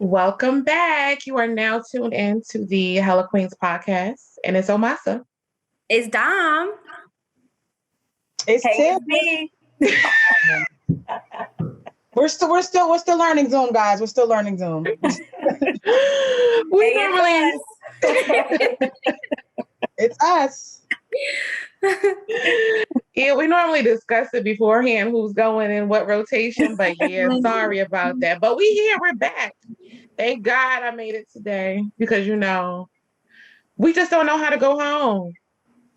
Welcome back. You are now tuned in to the Hella Queens podcast, and it's Omasa. It's Dom. It's Hey, Tim. it's me. We're still learning Zoom, guys. We're still learning Zoom. We normally It's us. we normally discuss it beforehand, who's going in what rotation, but yeah, sorry about that. But we're back. Thank God I made it today because we just don't know how to go home.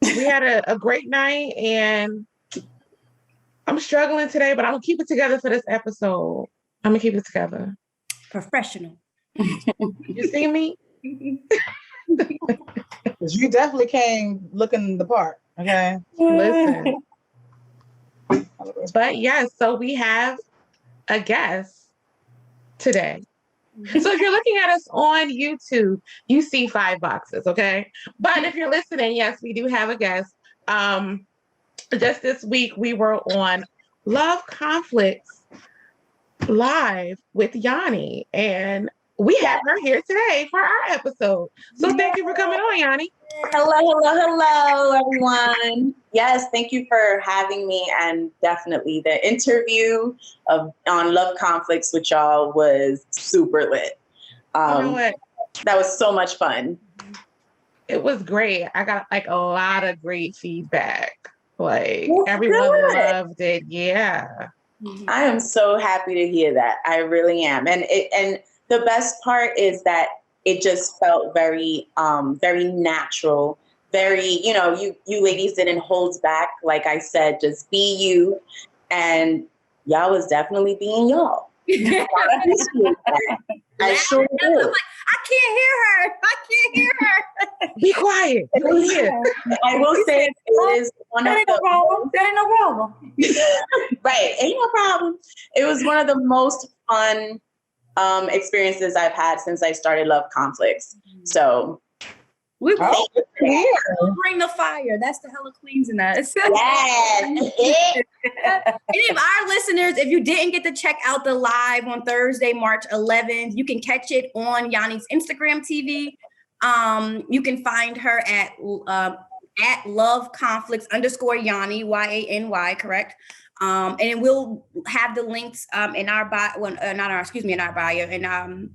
We had a great night and I'm struggling today, but I'm gonna keep it together for this episode. I'm gonna keep it together. Professional. You see me? Because you definitely came looking the part. Okay. Listen. But yes, so we have a guest today. So if you're looking at us on YouTube, you see 5 boxes, okay? But if you're listening, yes, we do have a guest. Just this week, we were on Love Conflicts live with Yanni, and we have her here today for our episode. So thank you for coming on, Yanni. Hello, everyone. Yes, thank you for having me, and definitely the interview on Love Conflicts with y'all was super lit. You know what? That was so much fun. It was great. I got like a lot of great feedback. Like That's everyone good. loved it. Yeah. I am so happy to hear that. I really am. And the best part is that it just felt very very natural. Very, you ladies didn't hold back. Like I said, just be you. And y'all was definitely being y'all. I sure I'm did. like, I can't hear her. Be quiet. I will say it is one of That ain't no problem. right. Ain't no problem. It was one of the most fun experiences I've had since I started Love Conflicts. So We will Here. bring the fire. That's the Hella Queens in us. yes. Any of our listeners, if you didn't get to check out the live on Thursday, March 11th, you can catch it on Yanni's Instagram TV. You can find her at Love Conflicts _Yanni, YANY, correct? And we'll have the links in our bio, in our bio, and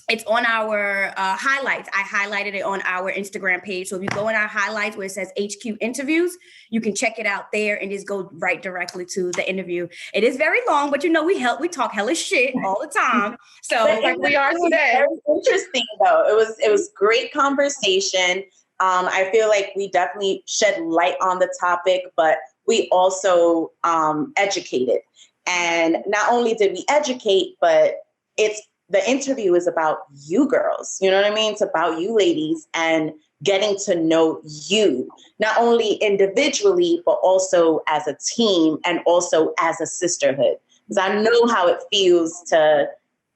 it's on our highlights. I highlighted it on our Instagram page. So if you go in our highlights where it says HQ interviews, you can check it out there and just go right directly to the interview. It is very long, but we talk hella shit all the time. So like we are today. Very interesting though. It was great conversation. I feel like we definitely shed light on the topic, but we also educated. And not only did we educate, but the interview is about you girls. You know what I mean? It's about you ladies and getting to know you, not only individually, but also as a team and also as a sisterhood. Because I know how it feels to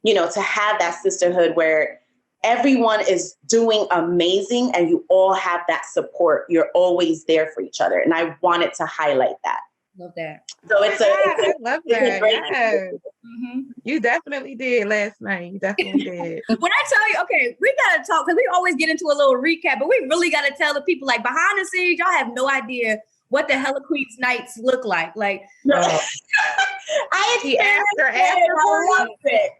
have that sisterhood where everyone is doing amazing and you all have that support. You're always there for each other. And I wanted to highlight that. love that. So I love that. Yes. Mm-hmm. You definitely did last night. You definitely did. When I tell you, okay, we got to talk because we always get into a little recap, but we really got to tell the people like behind the scenes, y'all have no idea what the Hella Queens nights look like. Like, I The after I loved it.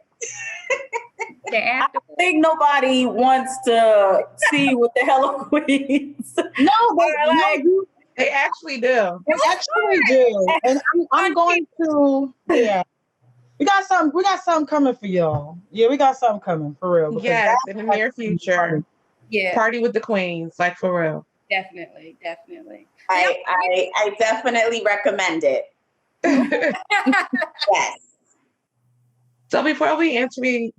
I don't think nobody wants to see what the Hella Queens. They actually do. They actually do. And I'm going to, We got something coming for y'all. Yeah, we got something coming for real. Yes, in the near future. yeah, Party with the queens, like for real. definitely. I definitely recommend it. Yes. So before we interview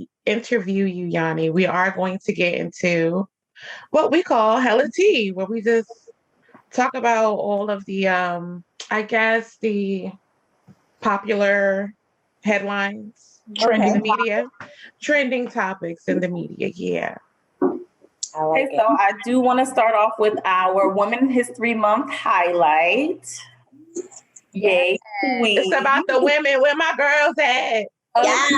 you, Yanni, we are going to get into what we call Hella Tea, where we just talk about all of the, the popular headlines in the media, trending topics in the media. Yeah. I like Okay, so I do want to start off with our Women History Month highlight. Yay, queen. It's about the women. Where my girls at? Yes.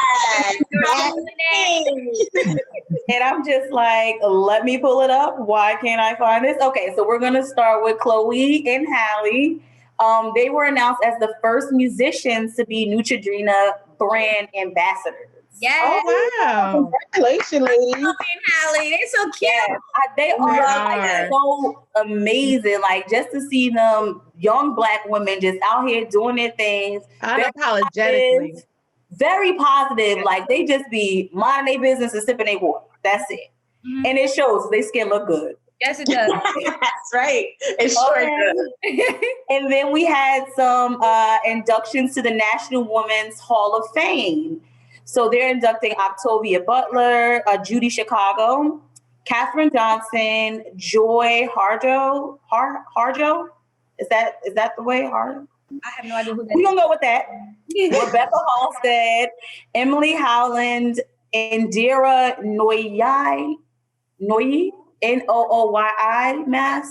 And I'm just like, let me pull it up. Why can't I find this? Okay, so we're gonna start with Chloe and Halle. They were announced as the first musicians to be Neutrogena brand ambassadors. Yes. Oh wow. Congratulations, ladies. Chloe and Halle, they're so cute. Yes, they are like so amazing. Like just to see them young Black women just out here doing their things. Unapologetically. Very positive. Like they just be minding their business and sipping their water. That's it. Mhm. And it shows their skin look good. Yes, it does. That's right. It sure does. And then we had some inductions to the National Women's Hall of Fame. So they're inducting Octavia Butler, Judy Chicago, Katherine Johnson, Joy Harjo. Harjo? Is that the way? Harjo? I have no idea who that We're is. going to go with that. Rebecca Halstead, Emily Howland, Indira Nooyi, Nooyi, Mass.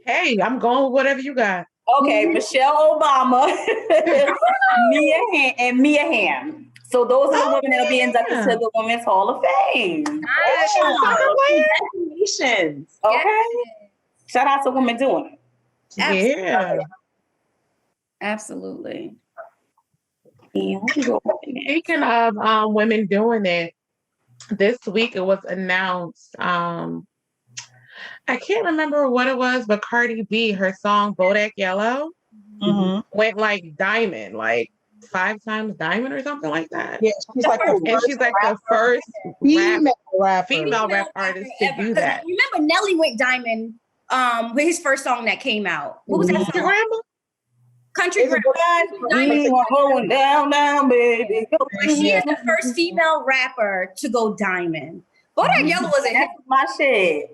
Hey, I'm going with whatever you got. Okay, Michelle Obama, Mia Hamm. So those are the women that'll be inducted to the Women's Hall of Fame. Congratulations. Okay. Shout out to women doing it. Yeah. Absolutely. Speaking of women doing it, this week it was announced. I can't remember what it was, but Cardi B, her song Bodak Yellow went like diamond, like 5 times diamond or something like that. Yeah, she's like the first female rap artist to ever. do that. Remember Nelly went diamond with his first song that came out. What was that Country song? Grammar? Country Grammar. Going down, baby. She is the first female rapper to go diamond. Bodak Yellow was a hit. My shit.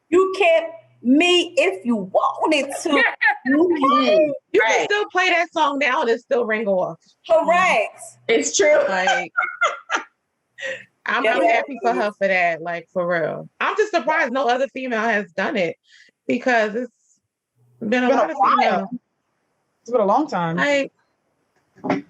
You kept me if you wanted to. You can still play that song now and it still ring off. Correct. It's true. Like, I'm happy for her for that, like for real. I'm just surprised no other female has done it because it's been a lot of females. It's been a long time. Like, okay,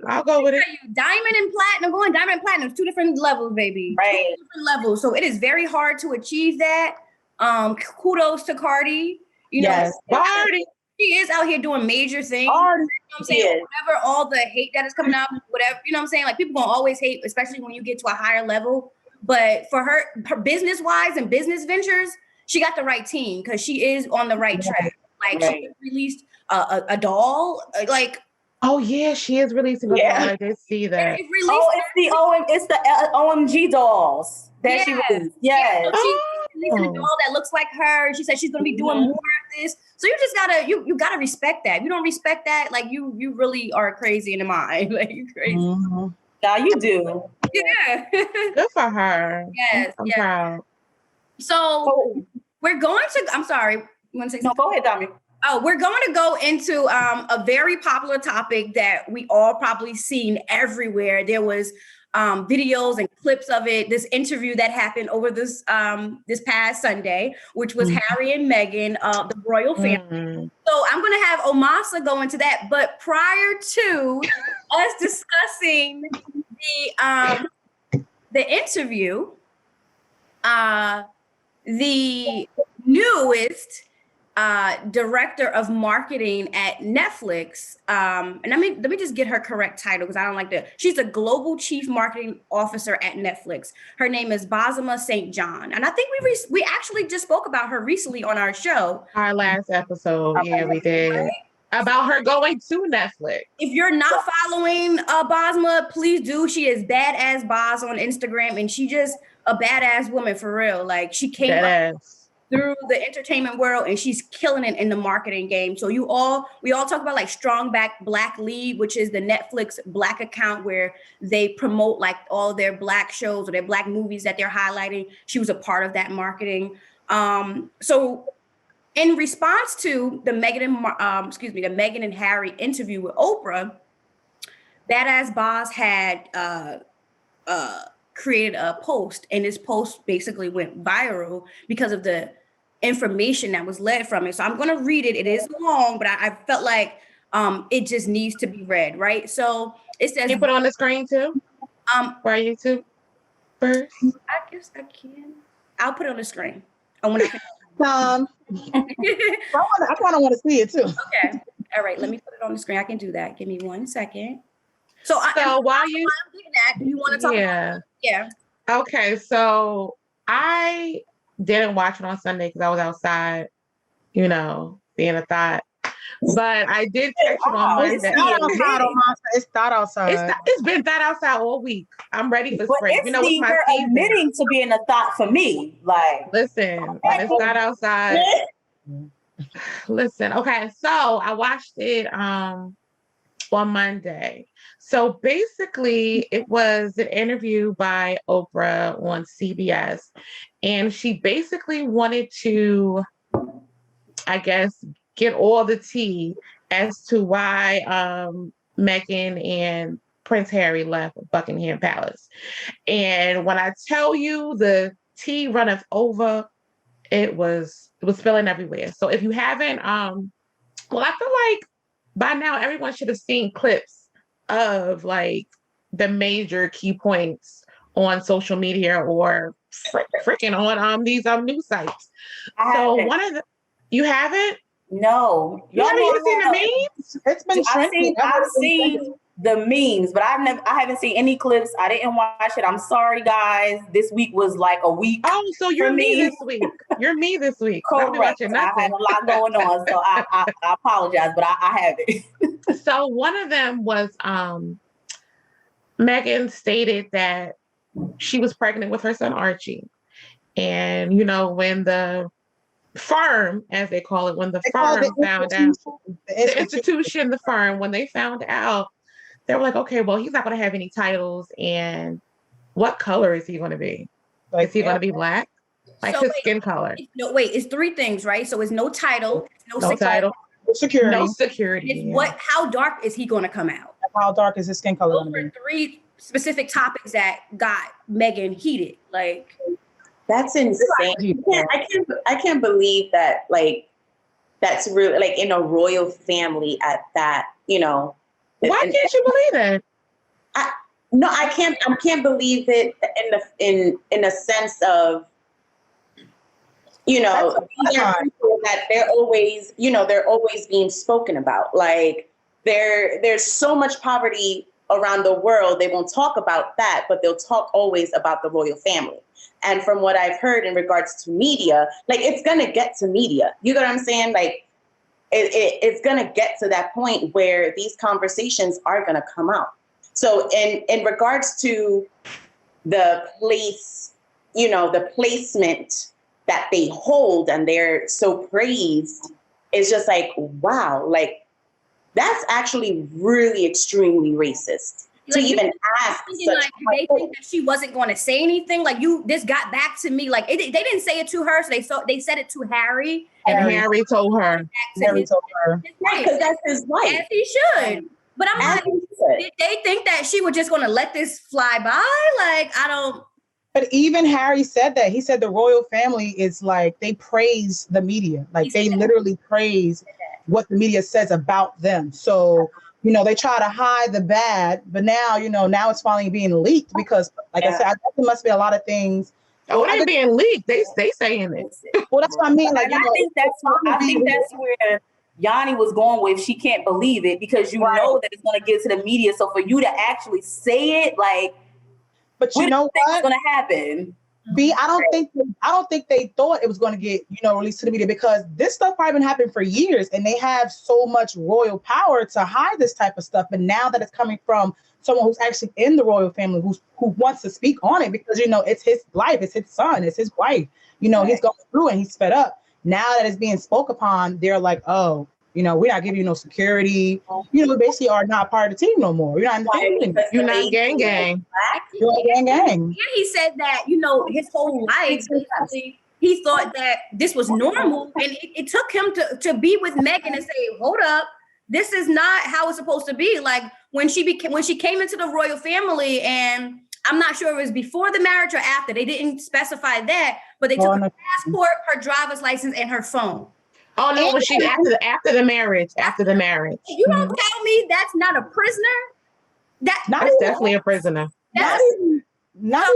I'll go with it. Diamond and platinum, going diamond and platinum, 2 different levels, baby. Right. 2 different levels. So it is very hard to achieve that. Kudos to Cardi. You know, Cardi. She is out here doing major things. Cardi. You know what I'm saying? Whatever, all the hate that is coming out, whatever, you know what I'm saying? Like people gonna always hate, especially when you get to a higher level. But for her business-wise and business ventures, she got the right team because she is on the right track. Like she released a doll, like. Oh yeah, she is releasing a doll. I did see that. It's the OMG dolls that she released. Yes. She's releasing a doll that looks like her. She said she's gonna be doing more of this. So you just gotta you gotta respect that. If you don't respect that, like you really are crazy in the mind. Like you're crazy. Now you do. Yeah. Good for her. Yes. I'm proud. So we're going to. I'm sorry. You want to say something? No, go ahead, Dami. Oh, we're going to go into a very popular topic that we all probably seen everywhere. There was videos and clips of it. This interview that happened over this past Sunday, which was Harry and Meghan, the royal family. So I'm going to have Omasa go into that. But prior to us discussing the interview, the newest director of marketing at Netflix, and let me just get her correct title because I don't like that. She's a global chief marketing officer at Netflix. Her name is Basma St. John, and I think we actually just spoke about her recently on our show, our last episode. Yeah, we did. Right? About her going to Netflix. If you're not following Basma, please do. She is Badass Baz on Instagram, and she just a badass woman for real. Like she came up through the entertainment world and she's killing it in the marketing game. So we all talk about like Strong Black Lead, which is the Netflix Black account where they promote like all their Black shows or their Black movies that they're highlighting. She was a part of that marketing. So in response to the Meghan and Harry interview with Oprah, Badass Baz had created a post, and this post basically went viral because of the information that was led from it. So I'm going to read it. It is long, but I felt like it just needs to be read, right? So it says, Can you put it on the screen too? For YouTube first. I guess I can. I'll put it on the screen. And when I I kind of want to see it too. okay. All right, let me put it on the screen. I can do that. Give me 1 second. So while you I'm doing that, do you want to talk about it? Yeah. Okay, so I didn't watch it on Sunday because I was outside, being a thought. But I did catch it on Monday. It's not outside on my side. It's not outside. It's been that outside all week. I'm ready for spring. It's it's my season. Admitting to being a thought for me. Like, listen, when it's not outside. Listen, okay, so I watched it on Monday. So basically, it was an interview by Oprah on CBS, and she basically wanted to, I guess, get all the tea as to why Meghan and Prince Harry left Buckingham Palace. And when I tell you the tea runneth over, it was spilling everywhere. So if you haven't, I feel like by now everyone should have seen clips of like the major key points on social media or freaking on these news sites. So you haven't? No. You haven't even seen the memes? It's been trending. I've seen the memes, but I haven't seen any clips. I didn't watch it. I'm sorry, guys. This week was like a week. Oh, so you're me this week. You're me this week. Correct. I had a lot going on, so I apologize, but I haven't. So one of them was Meghan stated that she was pregnant with her son Archie. And when the firm, as they call it, when the firm found out, the institution, the firm, when they found out, they were like, okay, well, he's not going to have any titles. And what color is he going to be? Is he going to be black? Like his skin color? No, wait, it's 3 things, right? So it's no title, no title, security. No security. It's how dark is he going to come out? How dark is his skin color going to be? 3 specific topics that got Meghan heated. Like, that's insane. I can't believe that. Like, that's really like in a royal family at that. Why can't you believe it? I can't believe it in a sense of, these are people that they're always being spoken about. Like there's so much poverty around the world. They won't talk about that, but they'll talk always about the royal family. And from what I've heard in regards to media, like it's going to get to media. You know what I'm saying? Like it's going to get to that point where these conversations are going to come out. So in regards to the place, the placement that they hold and they're so praised, it's just like, wow, like that's actually really extremely racist. To even ask they think that she wasn't going to say anything. Like this got back to me. Like they didn't say it to her, so they said it to Harry, and Harry told her. Harry told her, because that's his wife, as he should. But I'm like, did they think that she was just going to let this fly by? Like I don't. But even Harry said that. He said the royal family is like they praise the media, like they literally praise what the media says about them. So. They try to hide the bad, but now, now it's finally being leaked because, like I said, I think there must be a lot of things. Oh, it ain't being leaked. They saying it. Well, that's what I mean. Like, I think that's where Yanni was going with. She can't believe it because know that it's going to get to the media. So for you to actually say it, like, but you know what's going to happen? I don't think they thought it was going to get, released to the media because this stuff probably been happening for years and they have so much royal power to hide this type of stuff. But now that it's coming from someone who's actually in the royal family who wants to speak on it because, it's his life, it's his son, it's his wife, he's going through and he's fed up. Now that it's being spoke upon, they're like, oh, we're not giving you no security. We basically are not part of the team no more. You're not You're not gang. You're gang. And he said that, his whole life, basically, he thought that this was normal. And it took him to be with Meghan and say, hold up, this is not how it's supposed to be. Like when she came into the royal family, and I'm not sure it was before the marriage or after, they didn't specify that, but they took her passport, her driver's license, and her phone. Oh no, when she after the marriage. You don't tell me that's not a prisoner. That's definitely a prisoner. Not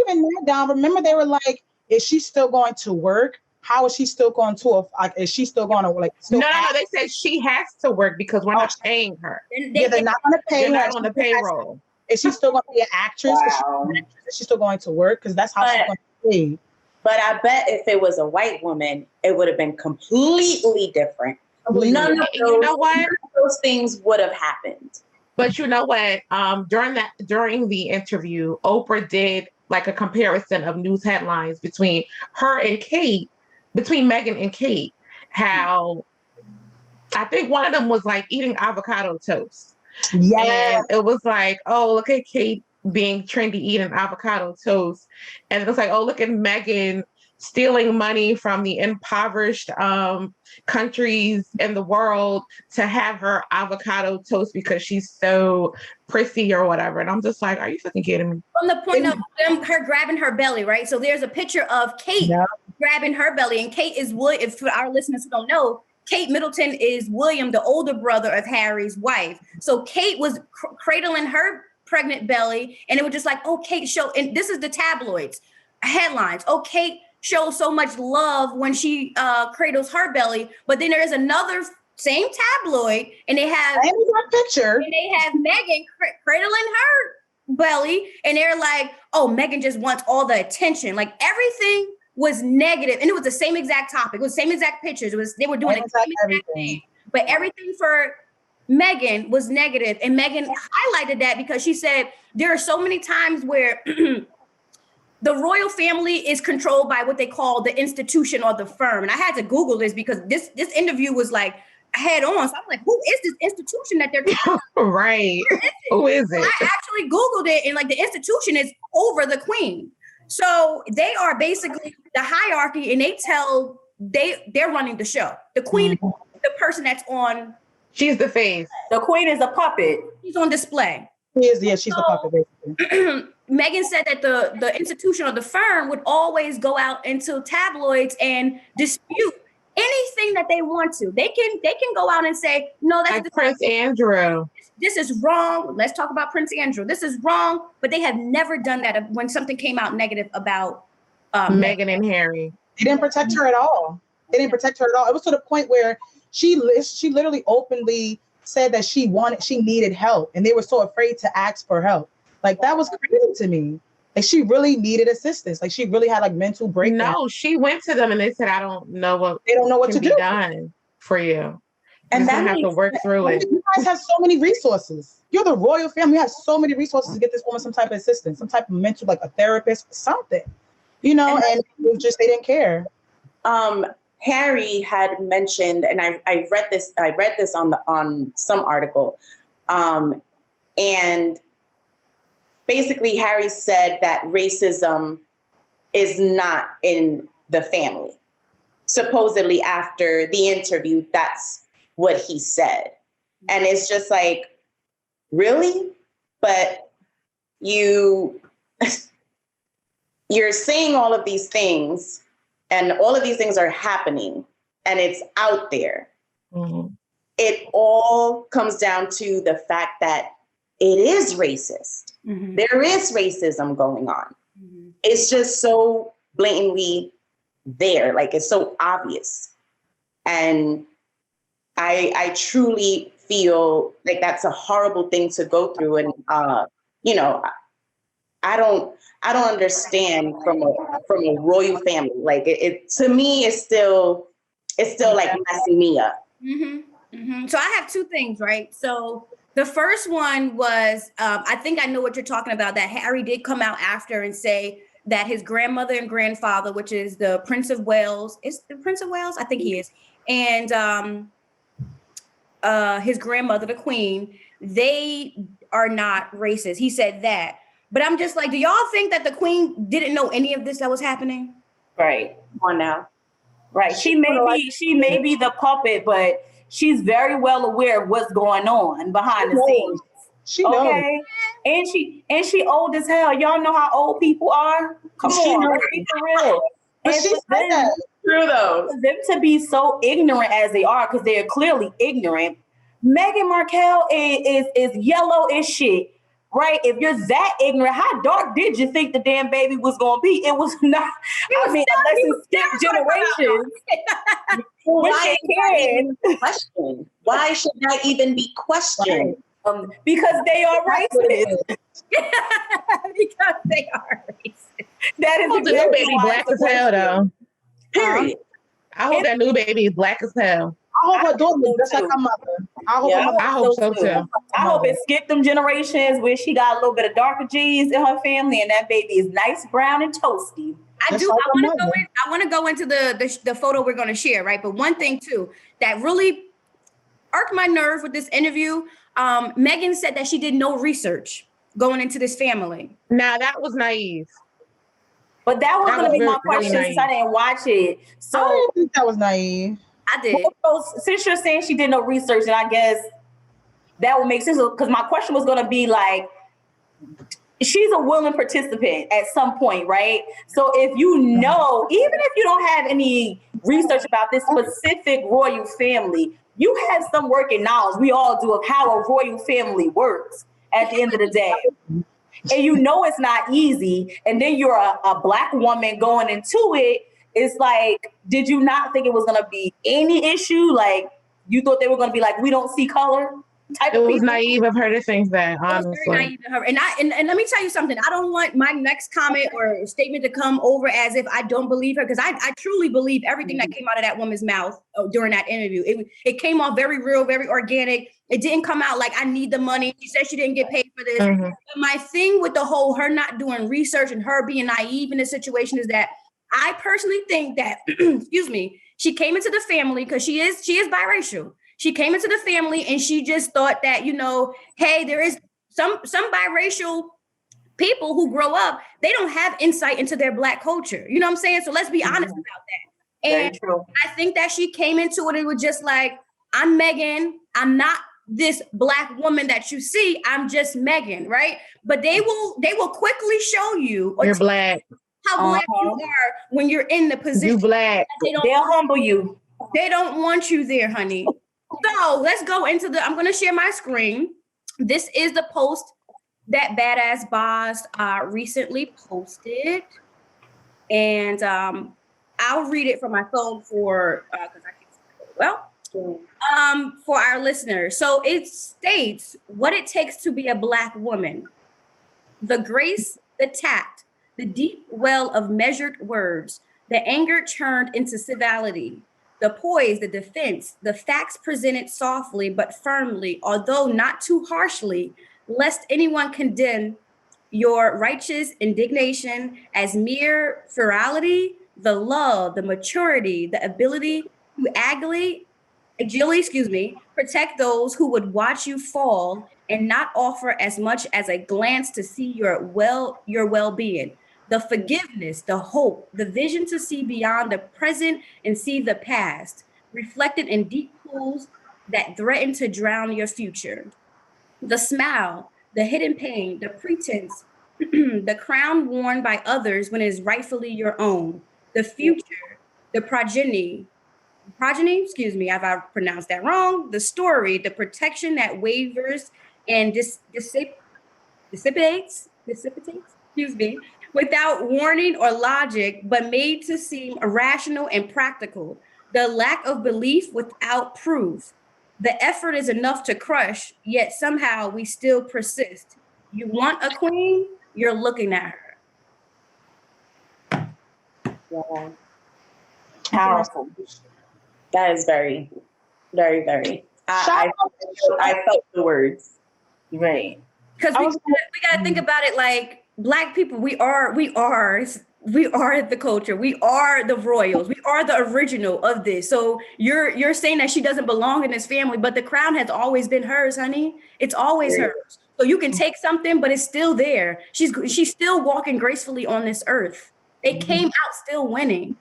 even that, Dom. Remember, they were like, "Is she still going to work? How is she still going to? Is she still going to like?" No. They said she has to work because we're not paying her. They're not going to pay her. They're not on the payroll. Is she still going to be an actress? Wow. Is she still going to work? Because that's how she's going to be. But I bet if it was a white woman, it would have been completely different. None of those things would have happened. But you know what? During the interview, Oprah did like a comparison of news headlines between her and Kate, between Megan and Kate. How I think one of them was like eating avocado toast. Yeah, and it was like, oh, look at Kate being trendy eating avocado toast, and it was like, oh, look at Megan stealing money from the impoverished countries in the world to have her avocado toast because she's so prissy or whatever. And I'm just like, are you fucking kidding me? From the point of her grabbing her belly, right? So there's a picture of Kate grabbing her belly, and Kate is if for our listeners who don't know, Kate Middleton is William, the older brother of Harry's wife. So Kate was cradling her pregnant belly, and it was just like, oh, Kate and this is the tabloids headlines. Oh, Kate shows so much love when she cradles her belly, but then there is another same tabloid, and they have picture, and they have Megan cradling her belly, and they're like, oh, Megan just wants all the attention. Like everything was negative, and it was the same exact topic. It was the same exact pictures. They were doing the same exact thing, but everything for Megan was negative, and Megan highlighted that because she said there are so many times where the royal family is controlled by what they call the institution or the firm. And I had to Google this because this interview was like head on. So I'm like, who is this institution that they're talking about? Right. Who is it? I actually Googled it, and like the institution is over the queen. So they are basically the hierarchy, and they're running the show. The queen is the person that's on. She's the face. The queen is a puppet. She's on display. She's the puppet, basically. Megan said that the institution or the firm would always go out into tabloids and dispute anything that they want to. They can go out and say, no, that's like Prince Andrew. This is wrong. Let's talk about Prince Andrew. This is wrong. But they have never done that when something came out negative about Meghan and Harry. They didn't protect her at all. It was to the point where she literally openly said that she needed help, and they were so afraid to ask for help. Like that was crazy to me. Like she really needed assistance. Like she really had like mental breakdown. No, she went to them and they said, "I don't know what to do done for you." And then have to work through it. You guys have so many resources. You're the royal family. You have so many resources to get this woman some type of assistance, some type of mental, like a therapist, something. And it was just they didn't care. Harry had mentioned, and I read this on some article, and basically Harry said that racism is not in the family. Supposedly after the interview, that's what he said. And it's just like, really? But you're saying all of these things, and all of these things are happening, and it's out there. Mm-hmm. It all comes down to the fact that it is racist. Mm-hmm. There is racism going on. Mm-hmm. It's just so blatantly there, like it's so obvious. And I truly feel like that's a horrible thing to go through. And I don't understand from a royal family. Like it to me, it's still like messing me up. Mm-hmm. Mm-hmm. So I have two things, right? So the first one was, I think I know what you're talking about, that Harry did come out after and say that his grandmother and grandfather, which is the Prince of Wales, is the Prince of Wales? I think he is. And his grandmother, the Queen, they are not racist. He said that. But I'm just like, do y'all think that the Queen didn't know any of this that was happening? Right. Come on now. Right. She may be the puppet, but she's very well aware of what's going on behind the scenes. She knows. Okay. And she old as hell. Y'all know how old people are? Come on, let's be for real. But she said that. true though. For them to be so ignorant as they are, because they are clearly ignorant. Megan Markle is yellow as shit, right? If you're that ignorant, how dark did you think the damn baby was gonna be? It was not. Unless it skipped generations. Why question? Why should that even be questioned? Because they are racist. Because they are racist. That is I hope the new baby black as hell, though. Period. I hope that new baby is black as hell. I hope her daughter is just like her mother. I hope so too. I hope it skipped them generations where she got a little bit of darker genes in her family, and that baby is nice, brown, and toasty. I want to go into the photo we're going to share, right? But one thing too that really irked my nerve with this interview, Megan said that she did no research going into this family. Now that was naive. But that was going to be my question since I didn't watch it. So I didn't think that was naive. I did. Well, since you're saying she did no research, and I guess that would make sense, because my question was going to be like, she's a willing participant at some point, right? So if you know, even if you don't have any research about this specific royal family, you have some working knowledge, we all do, of how a royal family works at the end of the day. And you know it's not easy. And then you're a Black woman going into it. It's like, did you not think it was going to be any issue? Like, you thought they were going to be like, we don't see color? It was naive of her to think that, honestly. It was very naive of her. And let me tell you something. I don't want my next comment or statement to come over as if I don't believe her, because I truly believe everything that came out of that woman's mouth during that interview. It came off very real, very organic. It didn't come out like, I need the money. She said she didn't get paid for this. Mm-hmm. But my thing with the whole her not doing research and her being naive in this situation is that I personally think that, excuse me, she came into the family because she is biracial. She came into the family and she just thought that, you know, hey, there is some biracial people who grow up, they don't have insight into their Black culture. You know what I'm saying? So let's be honest about that. And I think that she came into it, it was just like, I'm Megan. I'm not this Black woman that you see. I'm just Megan, right? But they will quickly show you you're Black. How Black you are when you're in the position. You Black. They'll humble you. They don't want you there, honey. So let's go into I'm going to share my screen. This is the post that Badass Boss recently posted. And I'll read it from my phone for, because I can't see it well, for our listeners. So it states what it takes to be a Black woman. The grace, the tact, the deep well of measured words, the anger turned into civility, the poise, the defense, the facts presented softly but firmly, although not too harshly, lest anyone condemn your righteous indignation as mere ferality, the love, the maturity, the ability to agilely, protect those who would watch you fall and not offer as much as a glance to see your well-being. The forgiveness, the hope, the vision to see beyond the present and see the past, reflected in deep pools that threaten to drown your future. The smile, the hidden pain, the pretense, the crown worn by others when it is rightfully your own. The future, the progeny, if I pronounced that wrong, the story, the protection that wavers and dissipates, without warning or logic, but made to seem irrational and practical. The lack of belief without proof. The effort is enough to crush, yet somehow we still persist. You want a queen? You're looking at her. Yeah. Powerful. That is very, very, very. I felt the words. Right. Because we got to think about it like Black people, we are the culture. We are the royals. We are the original of this. So you're saying that she doesn't belong in this family, but the crown has always been hers, honey. It's always hers. So you can take something, but it's still there. She's still walking gracefully on this earth. They came out still winning.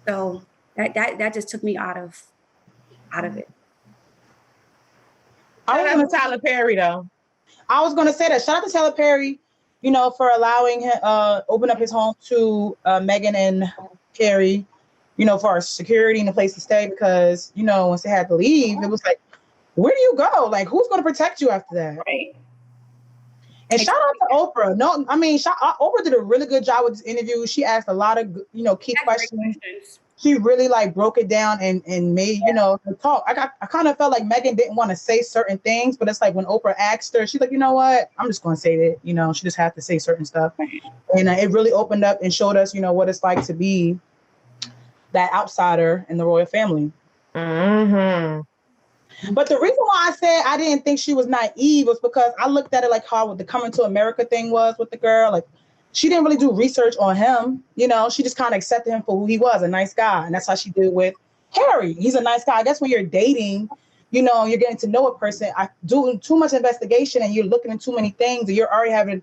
So that just took me out of it. Shout out to Tyler Perry, though. I was going to say that. Shout out to Tyler Perry, you know, for allowing him open up his home to Meghan and Carrie. for our security and a place to stay, because, once they had to leave, it was like, where do you go? Like, who's going to protect you after that? Right. And shout out to Oprah. No, I mean, Oprah did a really good job with this interview. She asked a lot of, key questions. She really like broke it down and made, the talk. I kind of felt like Megan didn't want to say certain things, but it's like when Oprah asked her, she's like, you know what? I'm just going to say that, she just had to say certain stuff. And it really opened up and showed us, what it's like to be that outsider in the royal family. Mm-hmm. But the reason why I said I didn't think she was naive was because I looked at it like how the Coming to America thing was with the girl. Like, she didn't really do research on him. She just kind of accepted him for who he was, a nice guy. And that's how she did with Harry. He's a nice guy. I guess when you're dating, you're getting to know a person. I doing too much investigation and you're looking at too many things, and you're already having,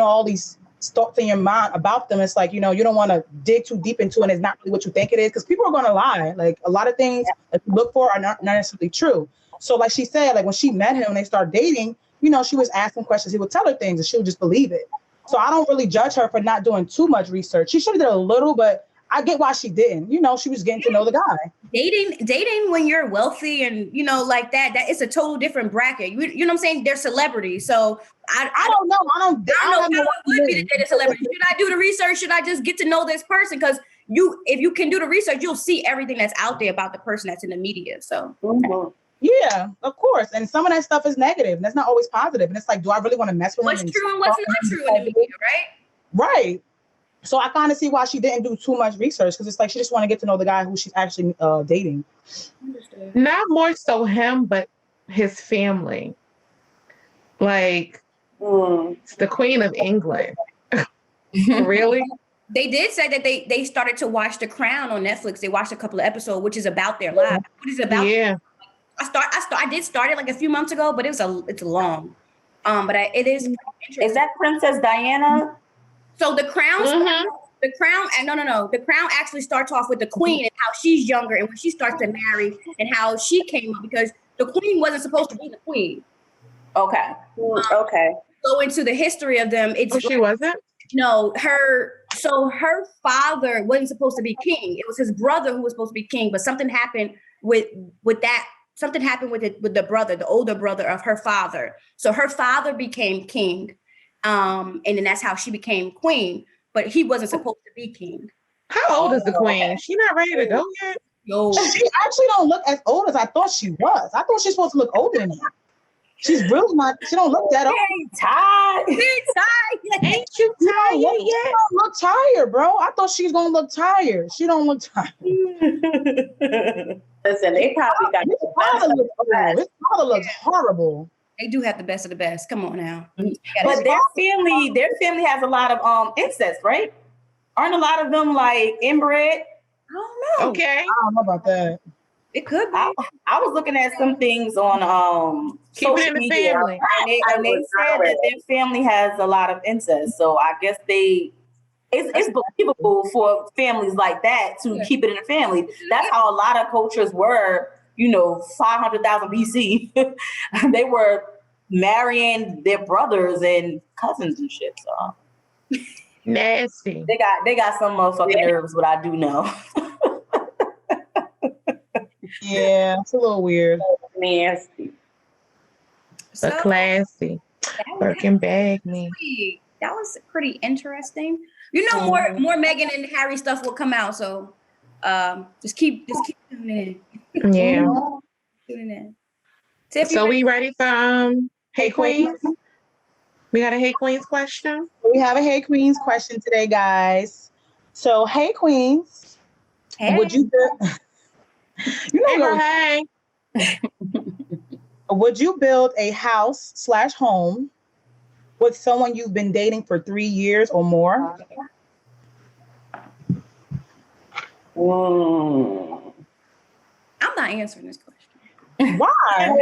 all these thoughts in your mind about them. It's like, you don't want to dig too deep into it, and it's not really what you think it is, because people are going to lie. Like, a lot of things that you look for are not necessarily true. So like she said, like when she met him and they started dating, she was asking questions. He would tell her things and she would just believe it. So I don't really judge her for not doing too much research. She should have done a little, but I get why she didn't. She was getting to know the guy. Dating when you're wealthy and, like that it's a total different bracket. You know what I'm saying? They're celebrities. So I don't know. I don't know how it would be to date a celebrity. Should I do the research? Should I just get to know this person? Because if you can do the research, you'll see everything that's out there about the person that's in the media. So. Mm-hmm. Yeah, of course. And some of that stuff is negative. And that's not always positive. And it's like, do I really want to mess with what's him? What's true and what's not true in the media, right? Right. So I kind of see why she didn't do too much research, because it's like she just want to get to know the guy who she's actually dating. Not more so him, but his family. Like, it's the Queen of England. Really? They did say that they started to watch The Crown on Netflix. They watched a couple of episodes, which is about their lives. What is it about? Yeah. I did start it like a few months ago, but it's long. But it is interesting. Is that Princess Diana? So the Crown, the Crown actually starts off with the Queen and how she's younger and when she starts to marry and how she came up, because the Queen wasn't supposed to be the Queen. Okay. Okay. Go into the history of them. She wasn't? No, her father wasn't supposed to be king. It was his brother who was supposed to be king, but something happened with that. Something happened with the brother, the older brother of her father. So her father became king. And then that's how she became queen. But he wasn't supposed to be king. How old is the queen? She not ready to go yet? Yo. She actually don't look as old as I thought she was. I thought she's supposed to look older than that. She's really not. She don't look that old. Tired. Ain't you tired yet? She don't look tired, bro. I thought she was gonna look tired. She don't look tired. Listen, they probably got His father looks old. His father looks horrible. They do have the best of the best. Come on now. But their family has a lot of incest, right? Aren't a lot of them like inbred? I don't know. Okay. I don't know about that. It could be. I was looking at some things on Keep it social in the media, family. and they said that their family has a lot of incest. So I guess it's believable for families like that to keep it in the family. That's how a lot of cultures were, 500,000 BC. They were marrying their brothers and cousins and shit. So Nasty. they got some motherfucking nerves, but I do know. Yeah, it's a little weird. nasty. But classy. Birkin bag me. That was pretty interesting. More Meghan and Harry stuff will come out. So just keep tuning in. Yeah. Tuning in. So we ready for Hey Queens? We got a Hey Queens question. We have a Hey Queens question today, guys. So Hey Queens, would you Hey. Would you build a house/home with someone you've been dating for 3 years or more? I'm not answering this question. Why?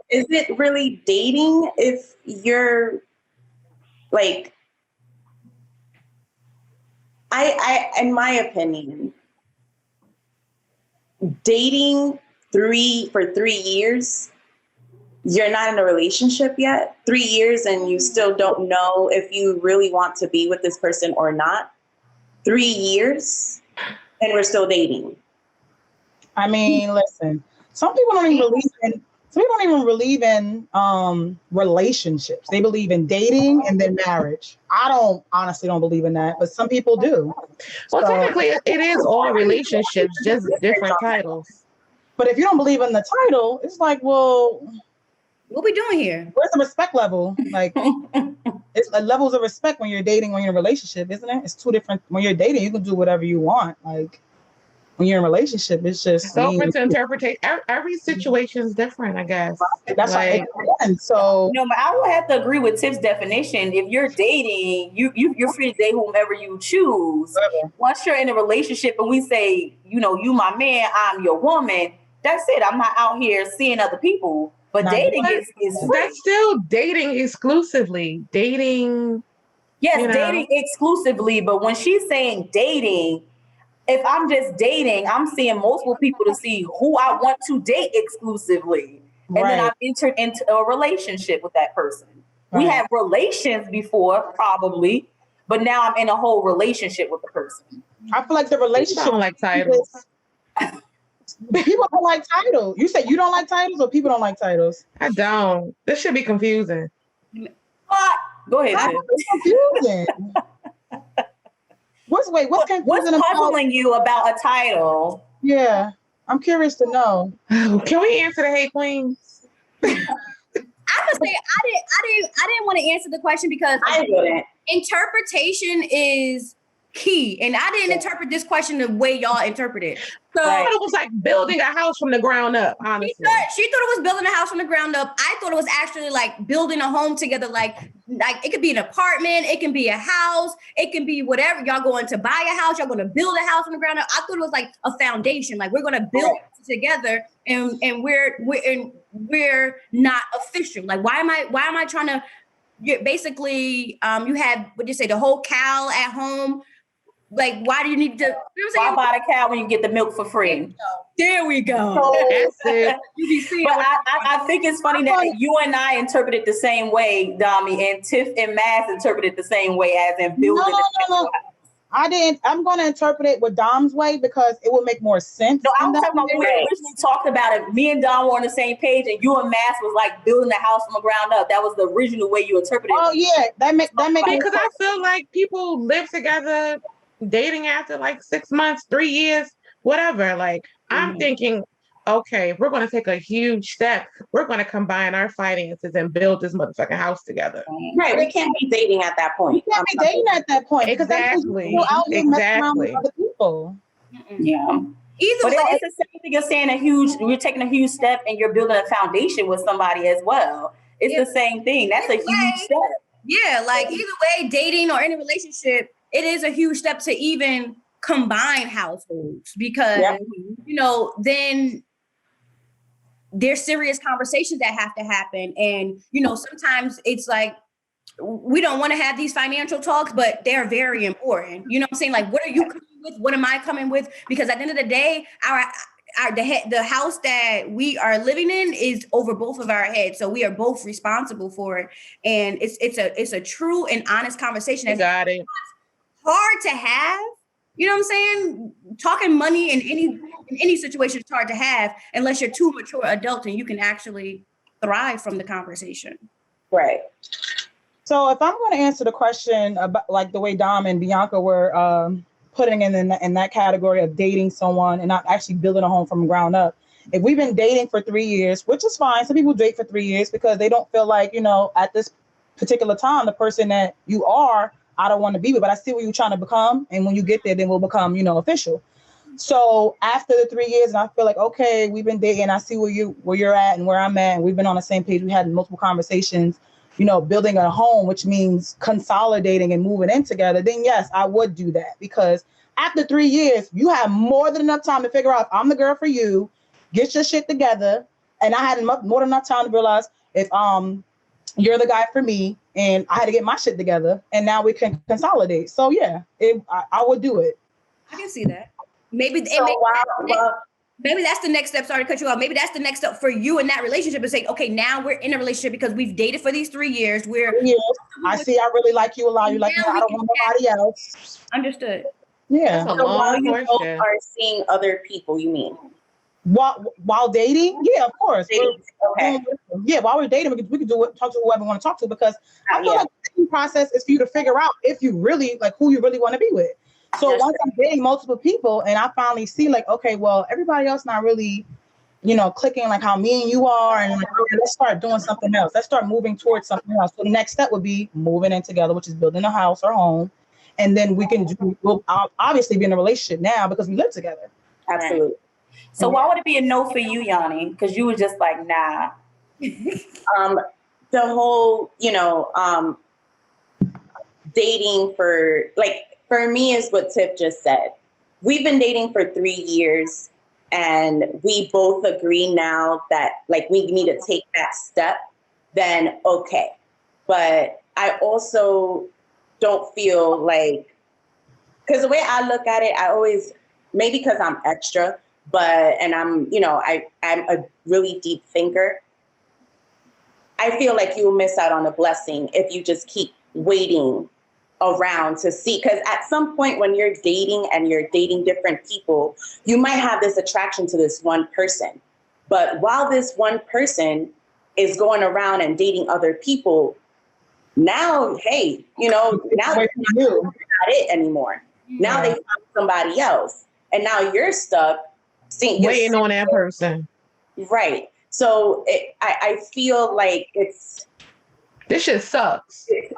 Is it really dating if you're like, I in my opinion, dating for 3 years, you're not in a relationship yet. 3 years and you still don't know if you really want to be with this person or not. 3 years. and we're still dating. I mean, listen, some people don't even believe in relationships. They believe in dating and then marriage. I honestly don't believe in that, but some people do. Well, technically, it is all relationships, just different titles. But if you don't believe in the title, it's like, well, what we doing here? Where's the respect level? Like, it's levels of respect when you're dating, when you're in a relationship, isn't it? It's two different. When you're dating, you can do whatever you want. Like, when you're in a relationship, it's just so open to interpretation. Every situation is different, I guess. That's like, so. No, but I would have to agree with Tiff's definition. If you're dating, you're free to date whomever you choose. Once you're in a relationship and we say, you my man, I'm your woman, that's it. I'm not out here seeing other people. But dating is free. That's still dating exclusively. Dating. Yes, dating exclusively. But when she's saying dating, if I'm just dating, I'm seeing multiple people to see who I want to date exclusively. And then I've entered into a relationship with that person. Right. We had relations before, probably, but now I'm in a whole relationship with the person. I feel like the relationship. I don't like titles. People don't like titles. You said you don't like titles, or people don't like titles? I don't. This should be confusing. What? Go ahead. Confusing. What's puzzling you about a title? Yeah, I'm curious to know. Can we answer the Hey Queens? I would say I didn't want to answer the question because I wouldn't. Interpretation is key, and I didn't interpret this question the way y'all interpret it. So it was like building a house from the ground up. Honestly, she thought it was building a house from the ground up. I thought it was actually like building a home together. Like it could be an apartment, it can be a house, it can be whatever. Y'all going to buy a house, y'all going to build a house from the ground up. I thought it was like a foundation. Like we're going to build together, and we're not official. Like why am I trying to basically? You have what you say, the whole cow at home. Like, why do you need to? Why buy the cow when you get the milk for free? There we go. That's it. But I think it's funny that you and I interpret it the same way, Dami, and Tiff and Mass interpret it the same way, as in building. No. I didn't. I'm going to interpret it with Dom's way because it will make more sense. No, I'm talking about when we originally talked about it. Me and Dom were on the same page, and you and Mass was like building the house from the ground up. That was the original way you interpreted it. Oh yeah, that makes because I feel like people live together, dating after like 6 months, 3 years, whatever. Like I'm thinking, okay, we're going to take a huge step. We're going to combine our finances and build this motherfucking house together. Right. We can't be dating at that point. We can't be dating at that point. Exactly. Exactly. Other people. Yeah. But it's the same thing as saying you're taking a huge step and you're building a foundation with somebody as well. It's the same thing. That's a huge step. Yeah. Like either way, dating or any relationship, it is a huge step to even combine households because, then there's serious conversations that have to happen. And, sometimes it's like, we don't want to have these financial talks, but they're very important. You know what I'm saying? Like, what are you coming with? What am I coming with? Because at the end of the day, the house that we are living in is over both of our heads. So we are both responsible for it. And it's a true and honest conversation. You got it. Hard to have. You know what I'm saying? Talking money in any situation is hard to have unless you're too mature adult and you can actually thrive from the conversation. Right. So if I'm going to answer the question about like the way Dom and Bianca were putting in that category of dating someone and not actually building a home from the ground up, if we've been dating for 3 years, which is fine. Some people date for 3 years because they don't feel like, at this particular time, the person that you are, I don't want to be with, but I see what you're trying to become. And when you get there, then we'll become, official. So after the 3 years, and I feel like, okay, we've been dating. I see where you're at and where I'm at. And we've been on the same page. We had multiple conversations, building a home, which means consolidating and moving in together. Then yes, I would do that because after 3 years, you have more than enough time to figure out if I'm the girl for you, get your shit together. And I had more than enough time to realize if you're the guy for me, and I had to get my shit together, and now we can consolidate. So yeah, I would do it. I can see that. Maybe that's the next step. Sorry to cut you off. Maybe that's the next step for you in that relationship is say, okay, now we're in a relationship because we've dated for these 3 years. I see. I really like you a lot. You like me. I don't want nobody else. Understood. Yeah. That's a So while long you both courtship. are seeing other people, you mean? While dating, yeah, of course. Dating, okay. Yeah, while we're dating, we can do it, talk to whoever we want to talk to, because I feel Yeah. like the dating process is for you to figure out if you really like who you really want to be with. So That's once I'm dating multiple people and I finally see like, okay, well, everybody else not really, clicking like how me and you are, and like, okay, let's start doing something else. Let's start moving towards something else. So the next step would be moving in together, which is building a house or home. And then we'll obviously be in a relationship now because we live together. Absolutely. So why would it be a no for you, Yanni? Because you were just like, nah. The whole, dating for me is what Tiff just said. We've been dating for 3 years and we both agree now that like we need to take that step, then okay. But I also don't feel like, because the way I look at it, I always, maybe because I'm extra, and I'm, I'm a really deep thinker. I feel like you will miss out on a blessing if you just keep waiting around to see. Because at some point when you're dating and you're dating different people, you might have this attraction to this one person. But while this one person is going around and dating other people, now, hey, now they're not it anymore. Now they found somebody else. And now you're stuck Waiting on that person. Right. So I feel like this shit sucks. It's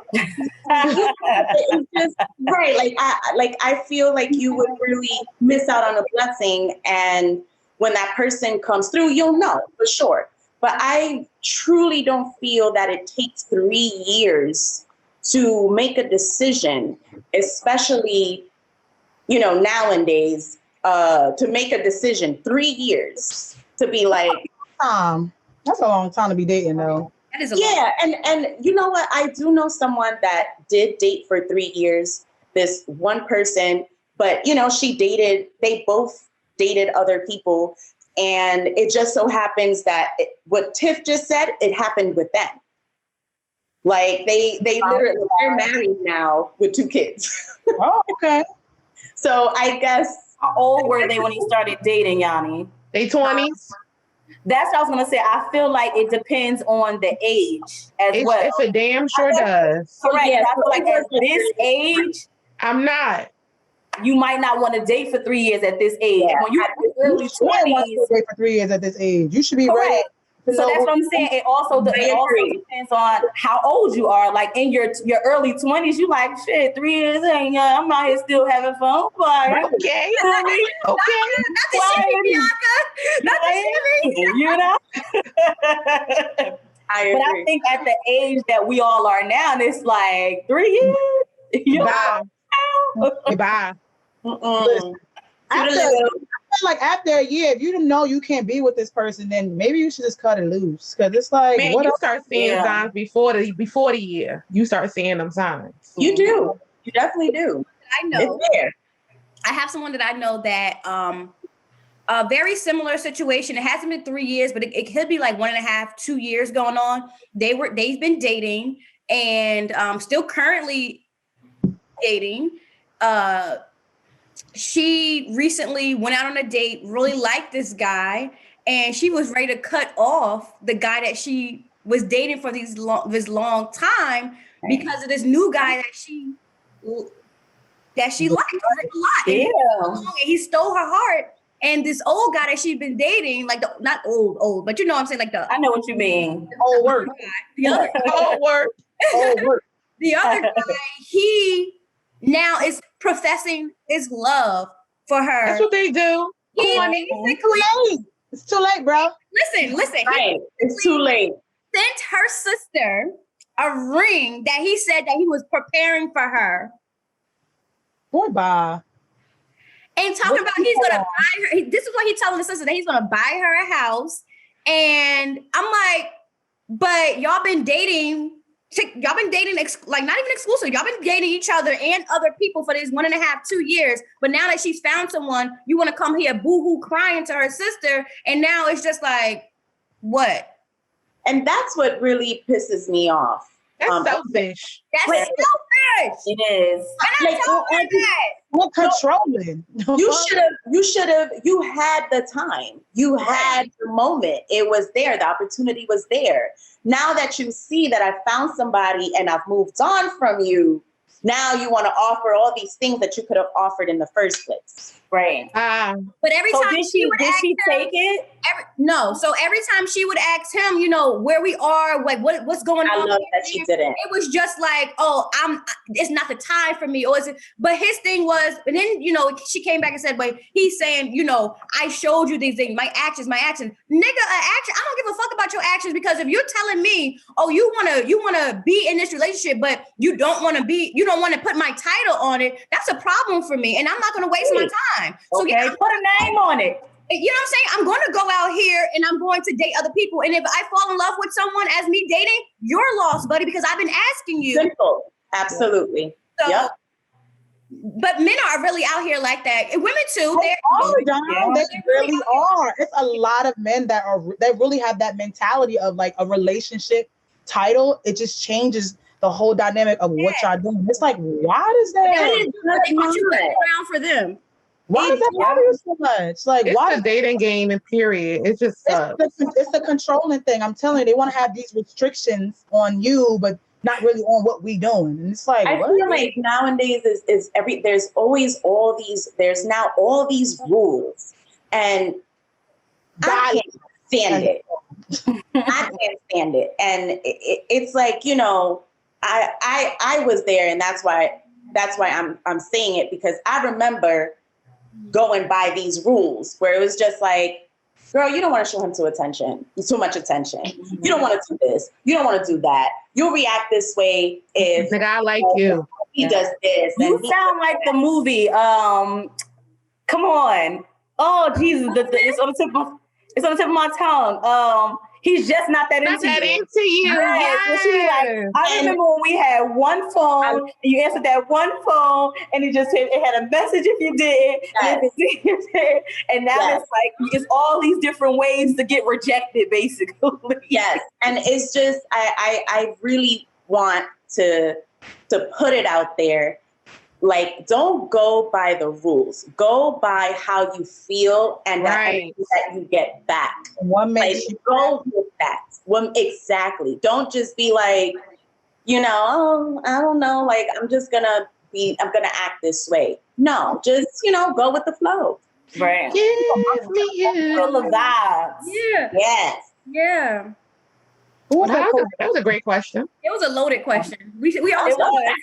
just right. I feel like you would really miss out on a blessing, and when that person comes through, you'll know for sure. But I truly don't feel that it takes 3 years to make a decision, especially nowadays, to make a decision. 3 years to be like, that's a long time to be dating, though. That is a and you know what? I do know someone that did date for 3 years. This one person, but they both dated other people, and it just so happens that what Tiff just said, it happened with them. Like they literally, they're married now with 2 kids. Oh, okay. So I guess, how old were they when he started dating, Yanni? They 20s. That's what I was gonna say. I feel like it depends on the age as well. It's a damn sure does. Correct. Yeah, I feel like at this age, I'm not. you might not want to date for 3 years at this age. Yeah, When you're in your early 20s, Wait for 3 years at this age. You should be ready. correct. So that's what I'm saying. It also depends on how old you are. Like in your early 20s, you like, shit, 3 years ain't young. I'm out here still having fun. But Okay. Not the shimmy, Bianca. Not the shimmy. You know? I agree. But I think at the age that we all are now, and it's like 3 years. You Bye. know? Bye. I feel like after a year, if you know you can't be with this person, then maybe you should just cut it loose. Because it's like, Man, you start seeing signs before the year. You start seeing them signs. You do. You definitely do. I know. It's there. I have someone that I know that a very similar situation. It hasn't been 3 years, but it could be like 1.5, 2 years going on. They've been dating and still currently dating. She recently went out on a date, really liked this guy, and she was ready to cut off the guy that she was dating for this long time because of this new guy that she liked a lot. Yeah. And he stole her heart. And this old guy that she'd been dating, like not old, but you know what I'm saying, like I know what you mean. old work. The other Old work. Old work. the other guy, he now is professing his love for her. That's what they do. He basically, It's too late, bro. listen. Right. It's too late. Sent her sister a ring that he said that he was preparing for her. Boy, bye. And talking about he's gonna buy her. This is what he's telling the sister, that he's gonna buy her a house. And I'm like, but y'all been dating. Y'all been dating, like not even exclusive. Y'all been dating each other and other people for these 1.5, 2 years. But now that she's found someone, you want to come here boo-hoo crying to her sister. And now it's just like, what? And that's what really pisses me off. That's selfish. That's Like, selfish. It is. And I told her that. What controlling? You had the time. You had the moment. It was there. The opportunity was there. Now that you see that I found somebody and I've moved on from you, now you want to offer all these things that you could have offered in the first place. Right. But every So time did she take it? No. So every time she would ask him, you know, where we are, like what's going on. I love that she didn't. It was just like, oh, it's not the time for me. Or is it? But his thing was, and then, you know, she came back and said, but he's saying, you know, I showed you these things, my actions. Nigga, action. I don't give a fuck about your actions, because if you're telling me, oh, you wanna be in this relationship, but you don't want to put my title on it, that's a problem for me. And I'm not gonna waste my time. So Okay, yeah, put a name on it. you know what I'm saying? I'm going to go out here and I'm going to date other people. And if I fall in love with someone as me dating, you're lost, buddy, because I've been asking you. Simple. Absolutely. So, yep. But men are really out here like that. And women too. They really are. It's a lot of men that really have that mentality of like a relationship title. It just changes the whole dynamic of what y'all doing. It's like, why does that? They want you running around for them. Why does that bother you so much? Like, it's why? The dating game and period. It's just it's the controlling thing. I'm telling you, they want to have these restrictions on you, but not really on what we doing. And it's like, I feel like nowadays there's now all these rules, and I can't stand it. I can't stand it. And it's like, you know, I was there, and that's why I'm saying it, because I remember going by these rules where it was just like, girl, you don't want to show him too much attention. You don't want to do this. You don't want to do that. You'll react this way if the guy like you. He does this. You sound like the movie. Come on. Oh Jesus! It's on the tip of my tongue. He's just not that into you. Yes. I remember when we had one phone, and you answered that one phone, and it had a message if you didn't, and now it's like it's all these different ways to get rejected, basically. Yes, and it's just I really want to put it out there. Like, don't go by the rules. Go by how you feel and that you get back. One makes you go with that. Exactly. Don't just be like, you know, oh, I don't know. Like, I'm gonna act this way. No, just, you know, go with the flow. Right. Give me you. Feel the vibes. Yeah. Yes. Yeah. Well, that was a great question. It was a loaded question. We all that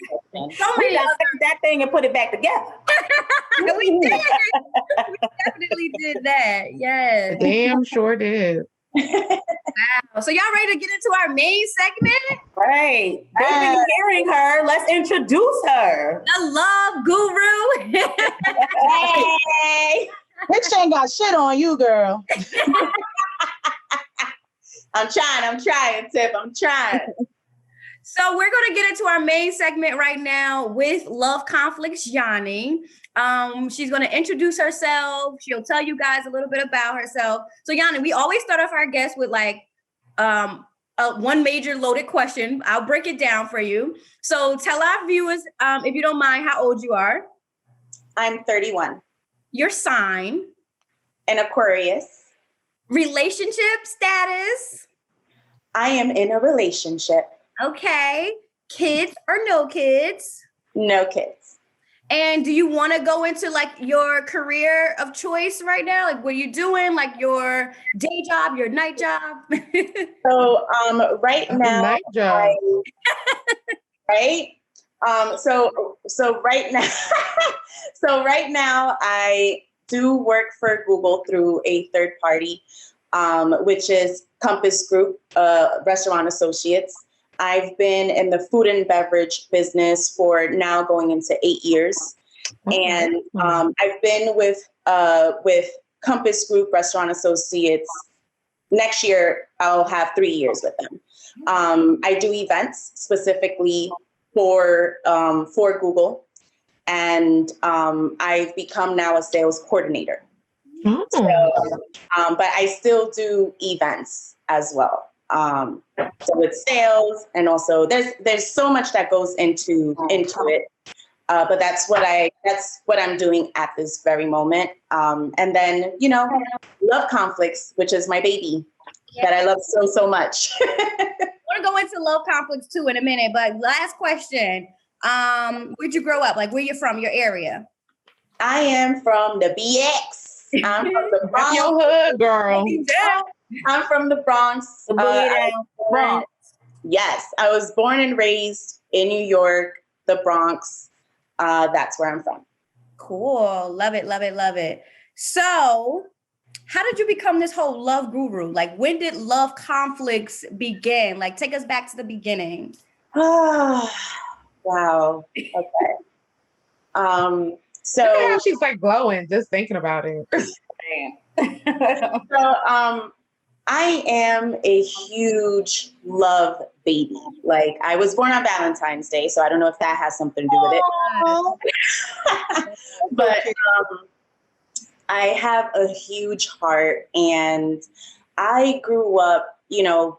thing and put it back together. We did. We definitely did that. Yes. Damn sure did. Wow. So y'all ready to get into our main segment? Right. They've been hearing her. Let's introduce her. The love guru. Hey. Bitch ain't got shit on you, girl. I'm trying, Tip. I'm trying. So we're going to get into our main segment right now with Love Conflicts Yanni. She's going to introduce herself. She'll tell you guys a little bit about herself. So Yanni, we always start off our guests with like one major loaded question. I'll break it down for you. So tell our viewers, if you don't mind, how old you are. I'm 31. Your sign. An Aquarius. Relationship status. I am in a relationship. Okay. Kids or no kids? No kids. And do you want to go into like your career of choice right now? Like what are you doing? Like your day job, your night job? So right now, night job. Right? So right now, right now I do work for Google through a third party, which is Compass Group, Restaurant Associates. I've been in the food and beverage business for now going into 8 years. And I've been with Compass Group, Restaurant Associates. Next year, I'll have 3 years with them. I do events specifically for Google. And I've become now a sales coordinator. Oh. So, but I still do events as well. So with sales, and also there's so much that goes into it. But that's what I'm doing at this very moment. And then, love conflicts, which is my baby that I love so much. We're going to love conflicts too in a minute, but last question. Where'd you grow up? Like, where you from, your area? I am from the BX. I'm from the Bronx. Your hood, girl. I'm from the Bronx. Bronx. Yes, I was born and raised in New York, the Bronx. That's where I'm from. Cool. Love it, love it, love it. So how did you become this whole love guru? Like, when did love conflicts begin? Like, take us back to the beginning. Wow. Okay. So Look at how she's like glowing just thinking about it. So I am a huge love baby. Like, I was born on Valentine's Day, so I don't know if that has something to do with it. But I have a huge heart, and I grew up,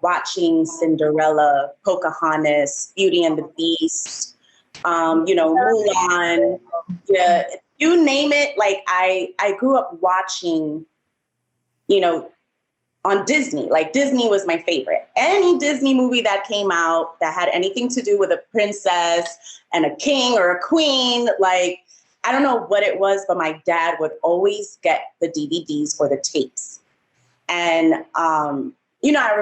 watching Cinderella, Pocahontas, Beauty and the Beast, Mulan, you name it. Like, I grew up watching, on Disney. Like, Disney was my favorite. Any Disney movie that came out that had anything to do with a princess and a king or a queen, like, I don't know what it was, but my dad would always get the DVDs or the tapes. And, I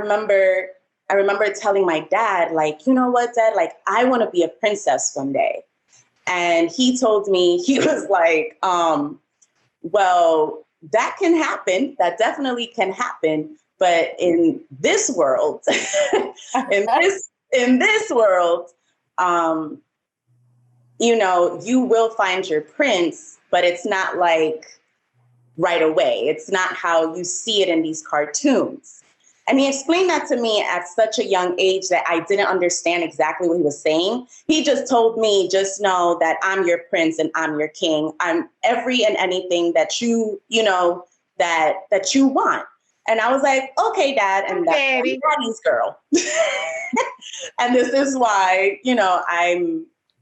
remember telling my dad, like, you know what, Dad, like, I want to be a princess one day. And he told me, he was like, well, that can happen. That definitely can happen. But in this world, in this world, you will find your prince, but it's not like right away. It's not how you see it in these cartoons. And he explained that to me at such a young age that I didn't understand exactly what he was saying. He just told me, just know that I'm your prince and I'm your king. I'm every and anything that you that you want. And I was like, okay, Dad. And that's Daddy's girl. And this is why,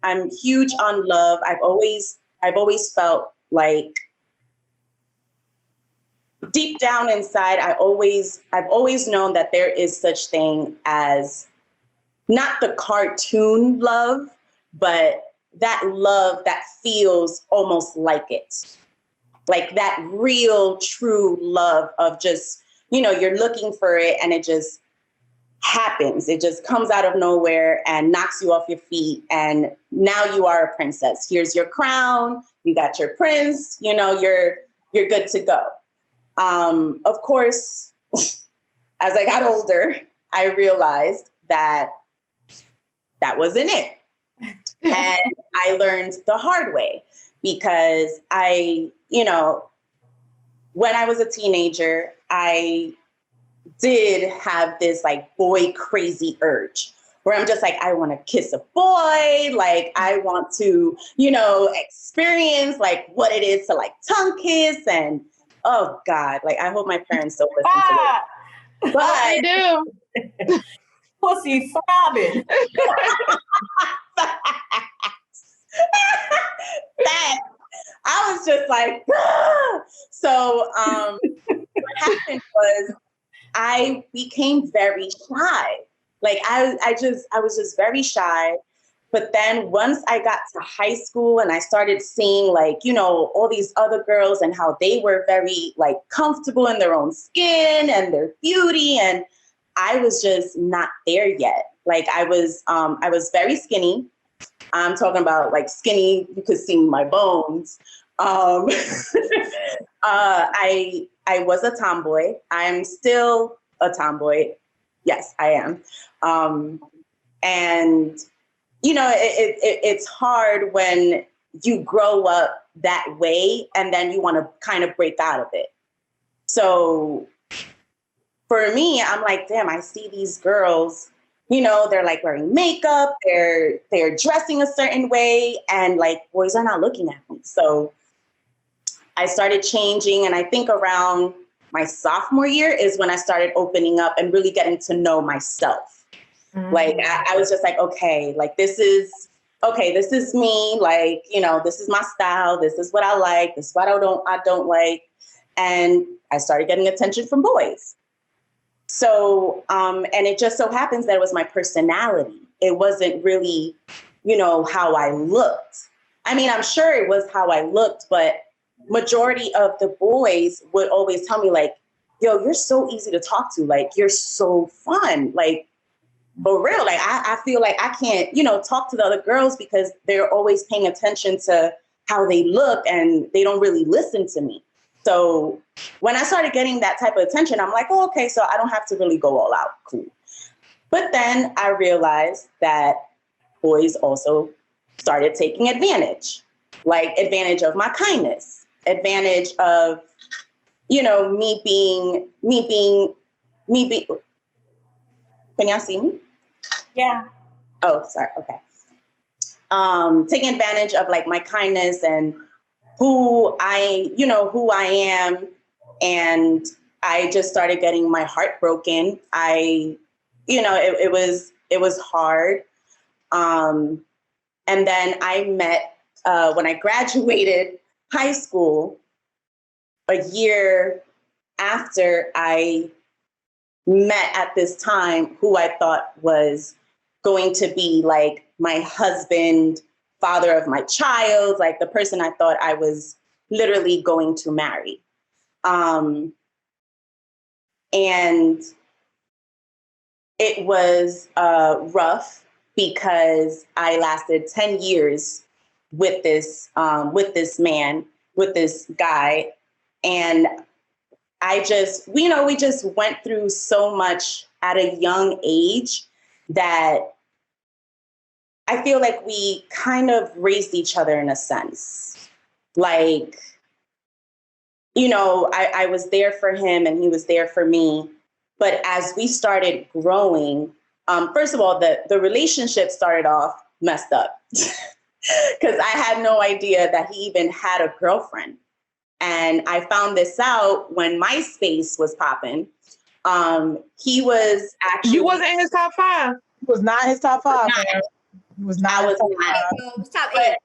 I'm huge on love. I've always felt like deep down inside, I've always known that there is such thing as not the cartoon love, but that love that feels almost like it. Like that real, true love of just, you're looking for it and it just happens. It just comes out of nowhere and knocks you off your feet. And now you are a princess. Here's your crown. You got your prince. You're good to go. Of course, as I got older, I realized that wasn't it. And I learned the hard way because when I was a teenager, I did have this like boy crazy urge where I'm just like, I want to kiss a boy. Like, I want to, experience like what it is to like tongue kiss. And oh God, like, I hope my parents don't listen to this. But they do. Pussy throbbing. That I was just like, ah! So what happened was I became very shy. Like I was just very shy. But then once I got to high school and I started seeing like, all these other girls and how they were very like comfortable in their own skin and their beauty. And I was just not there yet. Like I was very skinny. I'm talking about like skinny, you could see my bones. I was a tomboy. I'm still a tomboy. Yes, I am. And it's hard when you grow up that way and then you want to kind of break out of it. So for me, I'm like, damn, I see these girls, they're like wearing makeup, they're dressing a certain way, and like boys are not looking at me. So I started changing, and I think around my sophomore year is when I started opening up and really getting to know myself. Like, I was just like, okay, like, this is me. Like, you know, this is my style. This is what I like. This is what I don't like. And I started getting attention from boys. So, and it just so happens that it was my personality. It wasn't really, you know, how I looked. I mean, I'm sure it was how I looked, but majority of the boys would always tell me like, yo, you're so easy to talk to. Like, you're so fun. Like, for real. Like, I feel like I can't, you know, talk to the other girls because they're always paying attention to how they look and they don't really listen to me. So when I started getting that type of attention, I'm like, oh, okay, so I don't have to really go all out. Cool. But then I realized that boys also started taking advantage of my kindness, advantage of, you know, me being, can y'all see me? Yeah. Oh, sorry. Okay. Taking advantage of like my kindness and who I am. And I just started getting my heart broken. It was hard. And then I met, when I graduated high school, a year after I met at this time who I thought was going to be like my husband, father of my child, like the person I thought I was literally going to marry. And it was rough because I lasted 10 years with this man, with this guy. And I just, we just went through so much at a young age that I feel like we kind of raised each other in a sense. Like, I was there for him and he was there for me. But as we started growing, first of all, the relationship started off messed up because I had no idea that he even had a girlfriend. And I found this out when MySpace was popping. He was actually... You wasn't in his top 5. He was not his top 5. He was not. I was top 8.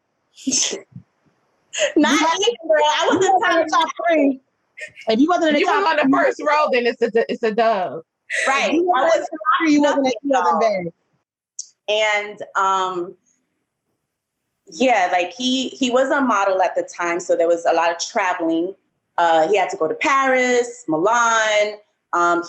Not even, girl. I was in top 3. If you wasn't in the you top, was on the first row, then it's a dub. Right. You wasn't bad. And yeah, like he was a model at the time, so there was a lot of traveling. He had to go to Paris, Milan.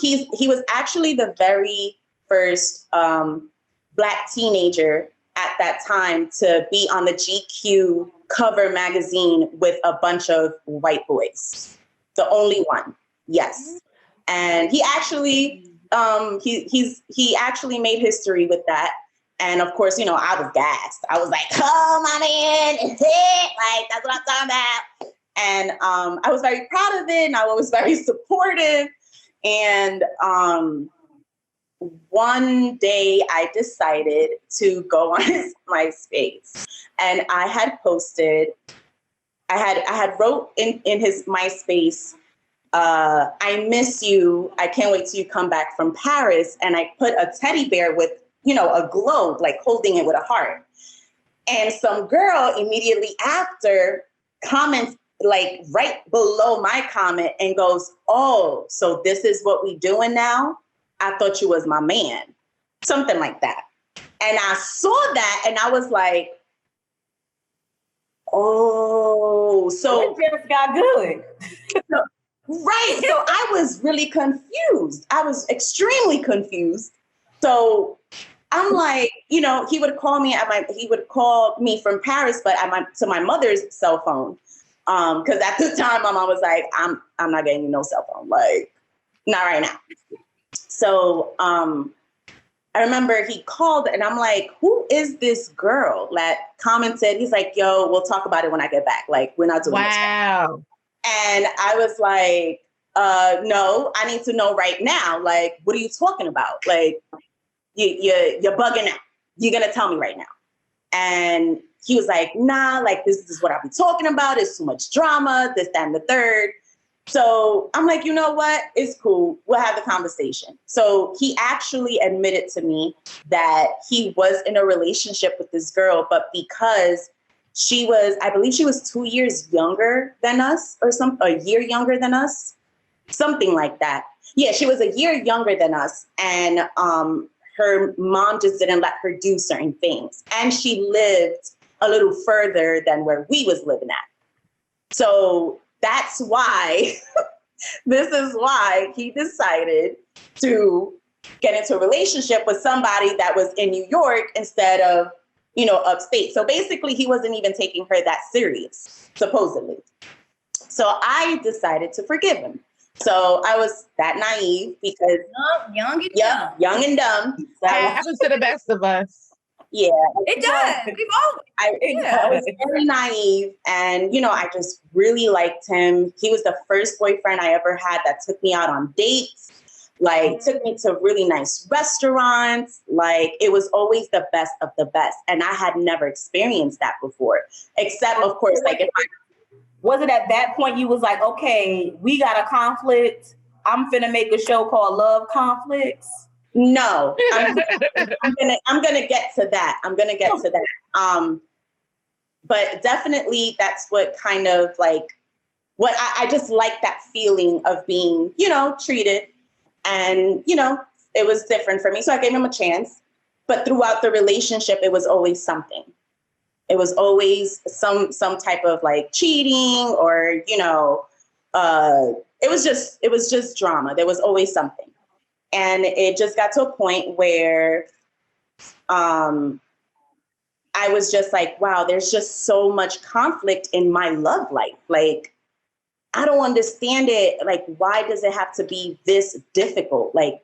He was actually the very first Black teenager at that time to be on the GQ cover magazine with a bunch of white boys. The only one, yes. And he actually he actually made history with that. And of course, I was gassed. I was like, oh, my man, it's it. Like, that's what I'm talking about. And I was very proud of it. And I was very supportive. And one day I decided to go on his MySpace. And I had posted, I had wrote in his MySpace, I miss you. I can't wait till you come back from Paris. And I put a teddy bear with, a globe, like holding it with a heart. And some girl immediately after comments, like right below my comment, and goes, oh, so this is what we doing now? I thought you was my man. Something like that. And I saw that and I was like, oh, so it just got good. Right. So I was really confused. I was extremely confused. So I'm like, he would call me from Paris, but to my mother's cell phone. Because at the time my mom was like, I'm not getting you no cell phone. Like, not right now. So I remember he called and I'm like, who is this girl that commented? He's like, yo, we'll talk about it when I get back. Like, we're not doing this. Wow. And I was like, no, I need to know right now. Like, what are you talking about? Like, you're bugging out. You're going to tell me right now. And he was like, nah, like, this is what I've been talking about. It's too much drama, this, that, and the third. So I'm like, you know what? It's cool. We'll have the conversation. So he actually admitted to me that he was in a relationship with this girl, but because I believe she was 2 years younger than us, or a year younger than us, something like that. Yeah, she was a year younger than us. And her mom just didn't let her do certain things. And she lived a little further than where we was living at. So that's why, this is why he decided to get into a relationship with somebody that was in New York instead of, upstate. So basically he wasn't even taking her that serious, supposedly. So I decided to forgive him. So I was that naive because young and dumb. That happens to the best of us. Yeah, it does. I was very naive, and I just really liked him. He was the first boyfriend I ever had that took me out on dates, took me to really nice restaurants. It was always the best of the best, and I had never experienced that before. Except, of course, was it at that point you was like, okay, we got a conflict. I'm finna make a show called Love Conflicts. No, I'm gonna get to that. But definitely that's what kind of what I just like that feeling of being, treated, and it was different for me. So I gave him a chance, but throughout the relationship, it was always something. It was always some type of cheating or, it was just drama. There was always something. And it just got to a point where I was just like, wow, there's just so much conflict in my love life. I don't understand it. Why does it have to be this difficult? I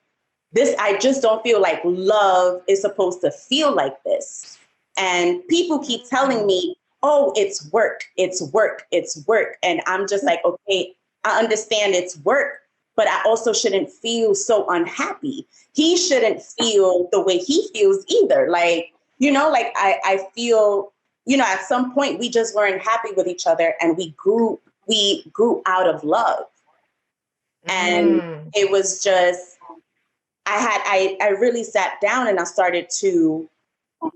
just don't feel like love is supposed to feel like this. And people keep telling me, oh, it's work. And I'm just like, okay, I understand it's work, but I also shouldn't feel so unhappy. He shouldn't feel the way he feels either. I feel, at some point we just weren't happy with each other, and we grew out of love. And it was just, I really sat down and I started to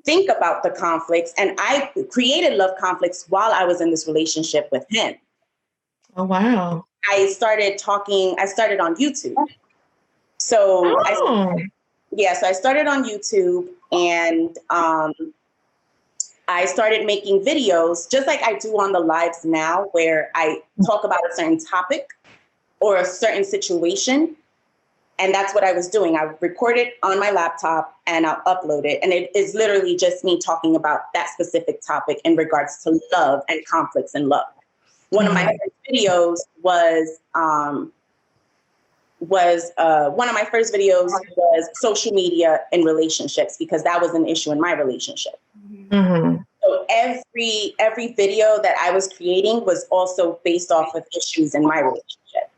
think about the conflicts, and I created Love Conflicts while I was in this relationship with him. Oh, wow. I started on YouTube. So I started on YouTube, and I started making videos just like I do on the lives now, where I talk about a certain topic or a certain situation. And that's what I was doing. I record it on my laptop and I'll upload it. And it is literally just me talking about that specific topic in regards to love and conflicts in love. One of my first videos was social media in relationships, because that was an issue in my relationship. Mm-hmm. So every video that I was creating was also based off of issues in my relationship.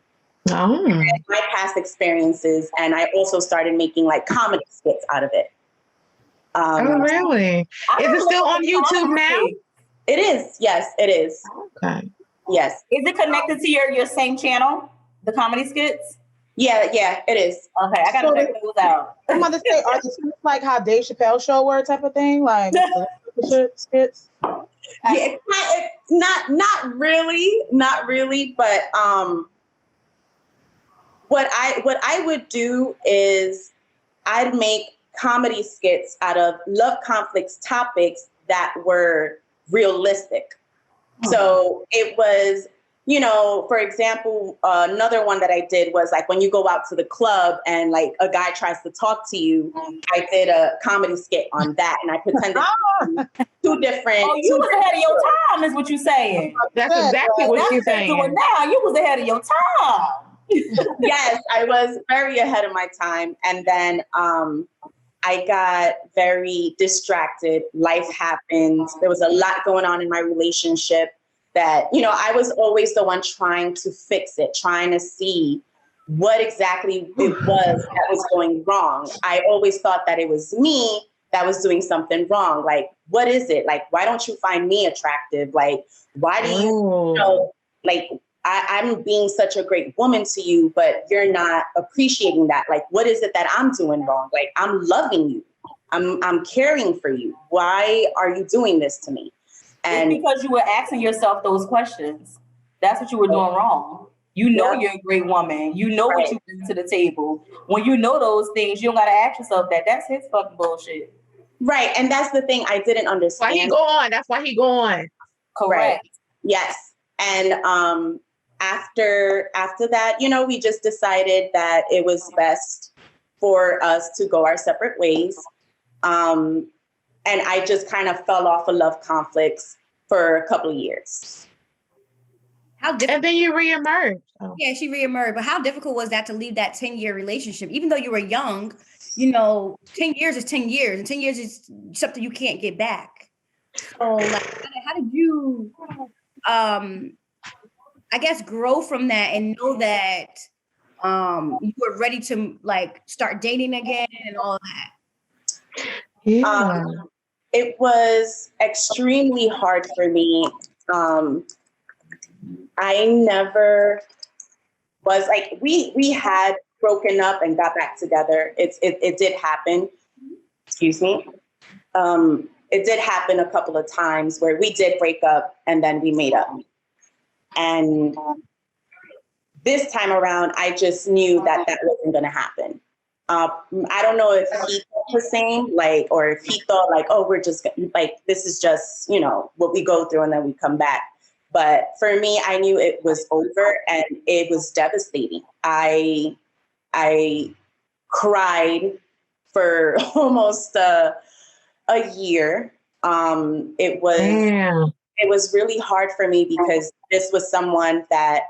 Oh. And my past experiences, and I also started making comedy skits out of it. Oh, really? Is it still on YouTube now? It is. Yes, it is. Okay. Yes. Is it connected to your same channel, the comedy skits? Yeah, it is. Okay, I gotta check those out. I'm about to say, are the skits like how Dave Chappelle show were type of thing, skits? Yeah, not really, but what I would do is I'd make comedy skits out of love conflicts topics that were realistic. So it was, for example, another one that I did was when you go out to the club and a guy tries to talk to you, I did a comedy skit on that, and I pretended two different. Oh, you was ahead of your time, is what you're saying. That's exactly what she's saying. Now you was ahead of your time. Yes, I was very ahead of my time. And then I got very distracted. Life happened. There was a lot going on in my relationship that, I was always the one trying to fix it, trying to see what exactly it was that was going wrong. I always thought that it was me that was doing something wrong. What is it? Why don't you find me attractive? Why do you, I'm being such a great woman to you, but you're not appreciating that. Like, what is it that I'm doing wrong? Like, I'm loving you. I'm caring for you. Why are you doing this to me? And it's because you were asking yourself those questions. That's what you were doing wrong. You know you're a great woman. You know what you bring to the table. When you know those things, you don't gotta ask yourself that. That's his fucking bullshit. Right. And that's the thing I didn't understand. Why he go on? That's why he go on. Correct. Right. Yes. And after that, you know, we just decided that it was best for us to go our separate ways. And I just kind of fell off of love conflicts for a couple of years. How difficult? And then you reemerged. Oh. Yeah, she reemerged. But how difficult was that to leave that 10-year relationship? Even though you were young, you know, 10 years is 10 years, and 10 years is something you can't get back. So, like, how did you, I guess, grow from that and know that you were ready to, like, start dating again and all of that? Yeah. It was extremely hard for me. I never was like, we had broken up and got back together. It did happen. Excuse me. It did happen a couple of times where we did break up and then we made up. And this time around, I just knew that wasn't going to happen. I don't know if he thought the same, like, or if he thought like, oh, we're just like, this is just, you know, what we go through and then we come back. But for me, I knew it was over and it was devastating. I cried for almost a year. It was really hard for me because this was someone that,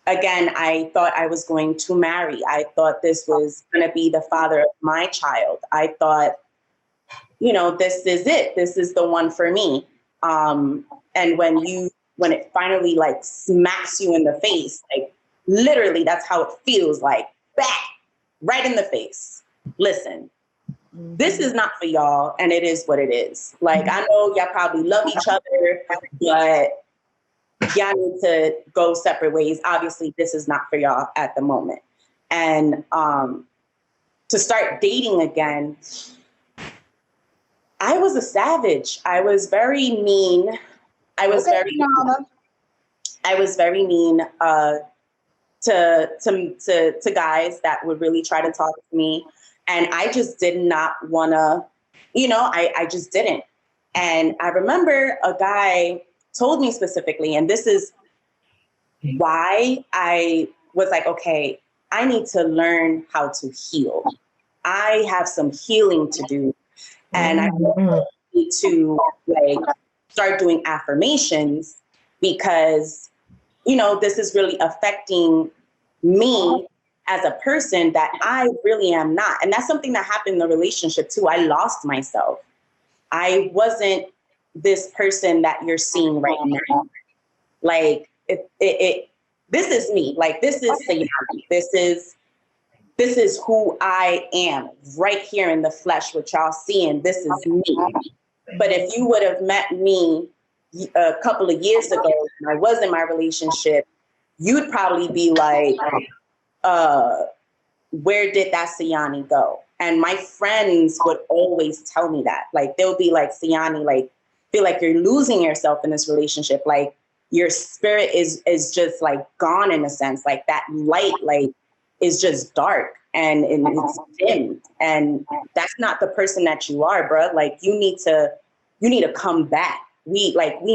again, I thought I was going to marry. I thought this was going to be the father of my child. I thought, you know, this is it. This is the one for me. And when it finally like smacks you in the face, like literally that's how it feels, like back right in the face. Listen, this is not for y'all, and it is what it is. Like, I know y'all probably love each other, but y'all need to go separate ways. Obviously, this is not for y'all at the moment. And to start dating again, I was a savage. I was very mean. I was very mean to guys that would really try to talk to me. And I just did not want to, you know, I just didn't. And I remember a guy told me specifically, and this is why I was like, okay, I need to learn how to heal. I have some healing to do. And I need to like start doing affirmations because, you know, this is really affecting me as a person that I really am not. And that's something that happened in the relationship too. I lost myself. I wasn't this person that you're seeing right now. Like this is me. Like this is Sayani. This is who I am right here in the flesh, what y'all seeing. This is me. But if you would have met me a couple of years ago when I was in my relationship, you'd probably be like, where did that Sayani go? And my friends would always tell me that. Like, they'll be like, Sayani, like, feel like you're losing yourself in this relationship. Like, your spirit is just like gone in a sense. Like, that light, like, is just dark and it's dim. And that's not the person that you are, bro. Like, you need to come back. We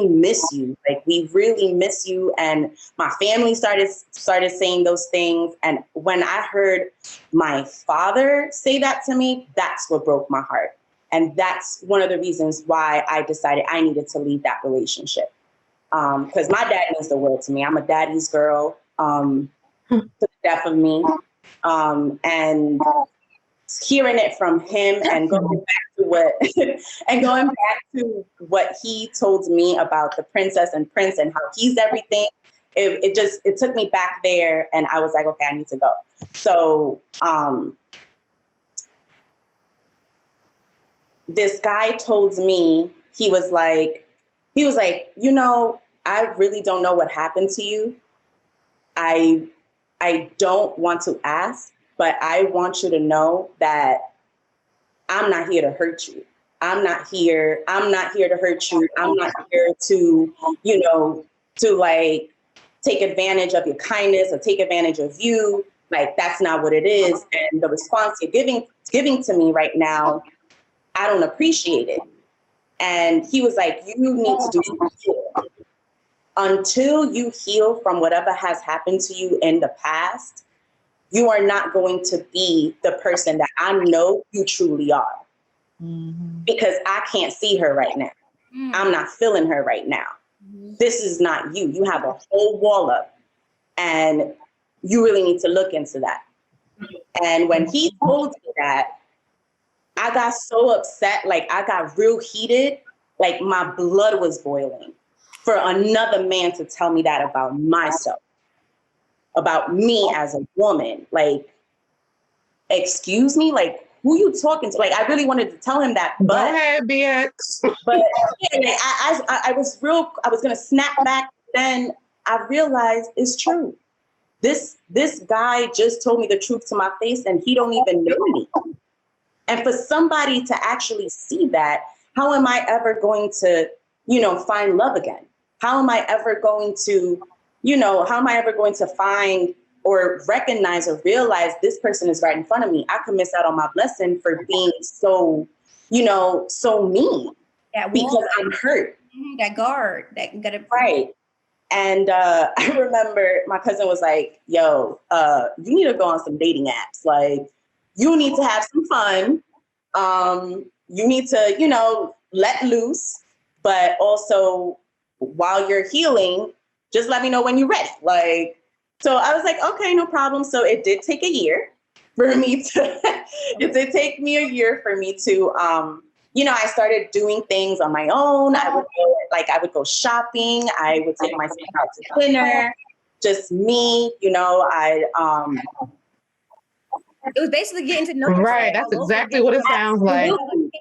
miss you. Like, we really miss you. And my family started saying those things. And when I heard my father say that to me, that's what broke my heart. And that's one of the reasons why I decided I needed to leave that relationship. Because my dad means the world to me. I'm a daddy's girl, to the death of me. And hearing it from him and going back to what he told me about the princess and prince and how he's everything, it took me back there, and I was like, okay, I need to go. So this guy told me, he was like, you know, I really don't know what happened to you, I don't want to ask, but I want you to know that I'm not here to hurt you. I'm not here to hurt you. I'm not here to, to like take advantage of your kindness or take advantage of you. Like, that's not what it is. And the response you're giving to me right now, I don't appreciate it. And he was like, you need to do something. Until you heal from whatever has happened to you in the past, you are not going to be the person that I know you truly are. Mm-hmm. Because I can't see her right now. Mm-hmm. I'm not feeling her right now. Mm-hmm. This is not you. You have a whole wall up, and you really need to look into that. And when he told me that, I got so upset. Like, I got real heated. Like, my blood was boiling for another man to tell me that about myself, about me as a woman. Like, excuse me? Like, who you talking to? Like, I really wanted to tell him that, but go ahead, BX. But yeah, like, I was gonna snap back. Then I realized it's true. This guy just told me the truth to my face, and he don't even know me. And for somebody to actually see that, how am I ever going to, find love again? How am I ever going to, find or recognize or realize this person is right in front of me? I could miss out on my blessing for being so, so mean. Because I'm hurt. That guard, that got it right. And I remember my cousin was like, yo, you need to go on some dating apps. Like, you need to have some fun. You need to, let loose. But also, while you're healing, just let me know when you're ready. Like, so I was like, okay, no problem. So it did take a year for me to, it did take me a year for me to, I started doing things on my own. I would go shopping. I would take myself out to dinner, just me, it was basically getting to know you. Right, that's exactly what it sounds like.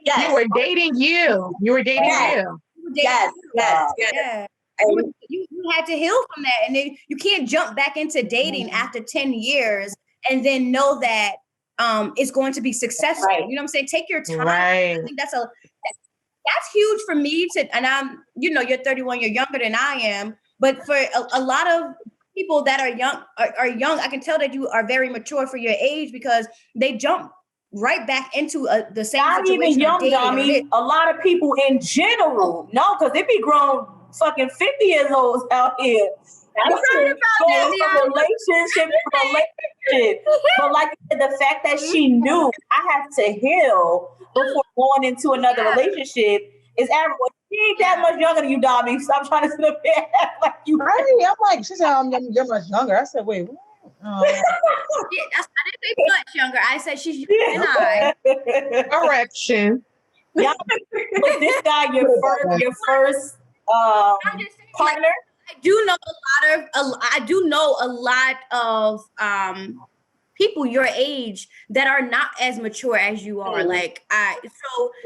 Yes. You were dating you. You were dating you. Yes. Yeah. You had to heal from that, and then you can't jump back into dating after 10 years and then know that it's going to be successful. Right. You know what I'm saying? Take your time. Right. I think that's huge for me and I'm, you're 31, you're younger than I am, but for a lot of people that are young, I can tell that you are very mature for your age because they jump right back into the same not situation. Not even young, Dami. A lot of people in general. No, because they be grown fucking 50 years old out here. I'm sorry about that. Relationship. But like the fact that she knew I have to heal before going into another relationship is admirable. She ain't that much younger than you, Dami. Stop trying to sit up there and act like you. I'm like, she said, you're much younger. I said, wait, what? I didn't say much younger. I said she's younger than I. Correction. Yeah, was this guy your first partner? I do know a lot of people your age that are not as mature as you are.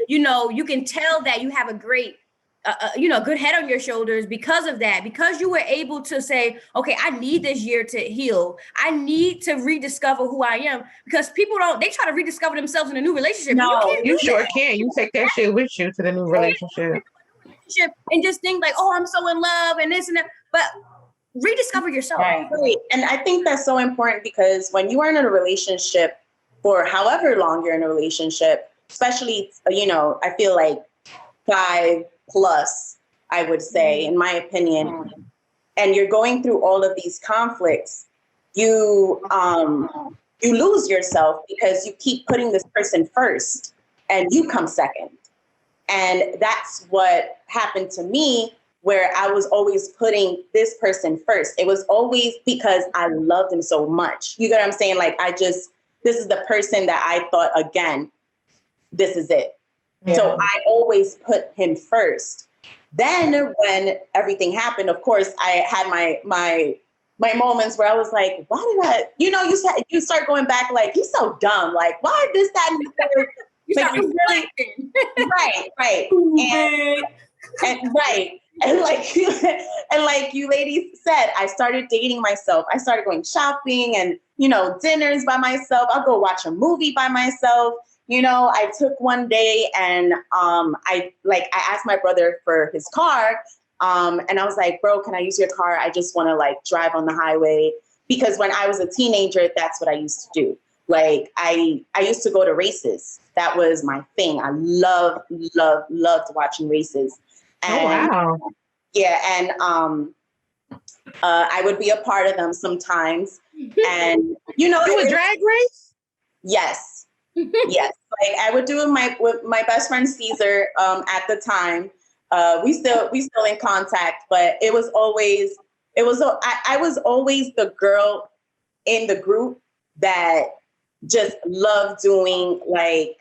You can tell that you have a great, good head on your shoulders because of that, because you were able to say, okay, I need this year to heal. I need to rediscover who I am, because people they try to rediscover themselves in a new relationship. No, you sure can. You take that shit with you to the new relationship. And just think like, oh, I'm so in love and this and that. But rediscover yourself. Right. And I think that's so important, because when you are in a relationship for however long you're in a relationship, especially, I feel like 5+, I would say, in my opinion, and you're going through all of these conflicts, you lose yourself because you keep putting this person first and you come second. And that's what happened to me, where I was always putting this person first. It was always because I loved him so much. You get what I'm saying? Like, this is the person that I thought, again, this is it. Yeah. So I always put him first. Then when everything happened, of course, I had my moments where I was like, why did I, you start going back like, he's so dumb. Like, why this, that, and the third? You start reflecting. Right. And right. And like and like you ladies said, I started dating myself. I started going shopping and, you know, dinners by myself. I'll go watch a movie by myself. You know, I took one day and I asked my brother for his car. And I was like, bro, can I use your car? I just want to like drive on the highway. Because when I was a teenager, that's what I used to do. Like I used to go to races. That was my thing. I loved watching races. And, wow. Yeah, and I would be a part of them sometimes. And you know, You a drag race? Yes, yes. Like I would do it with my best friend Caesar. At the time, we still in contact, but I was always the girl in the group that just loved doing like,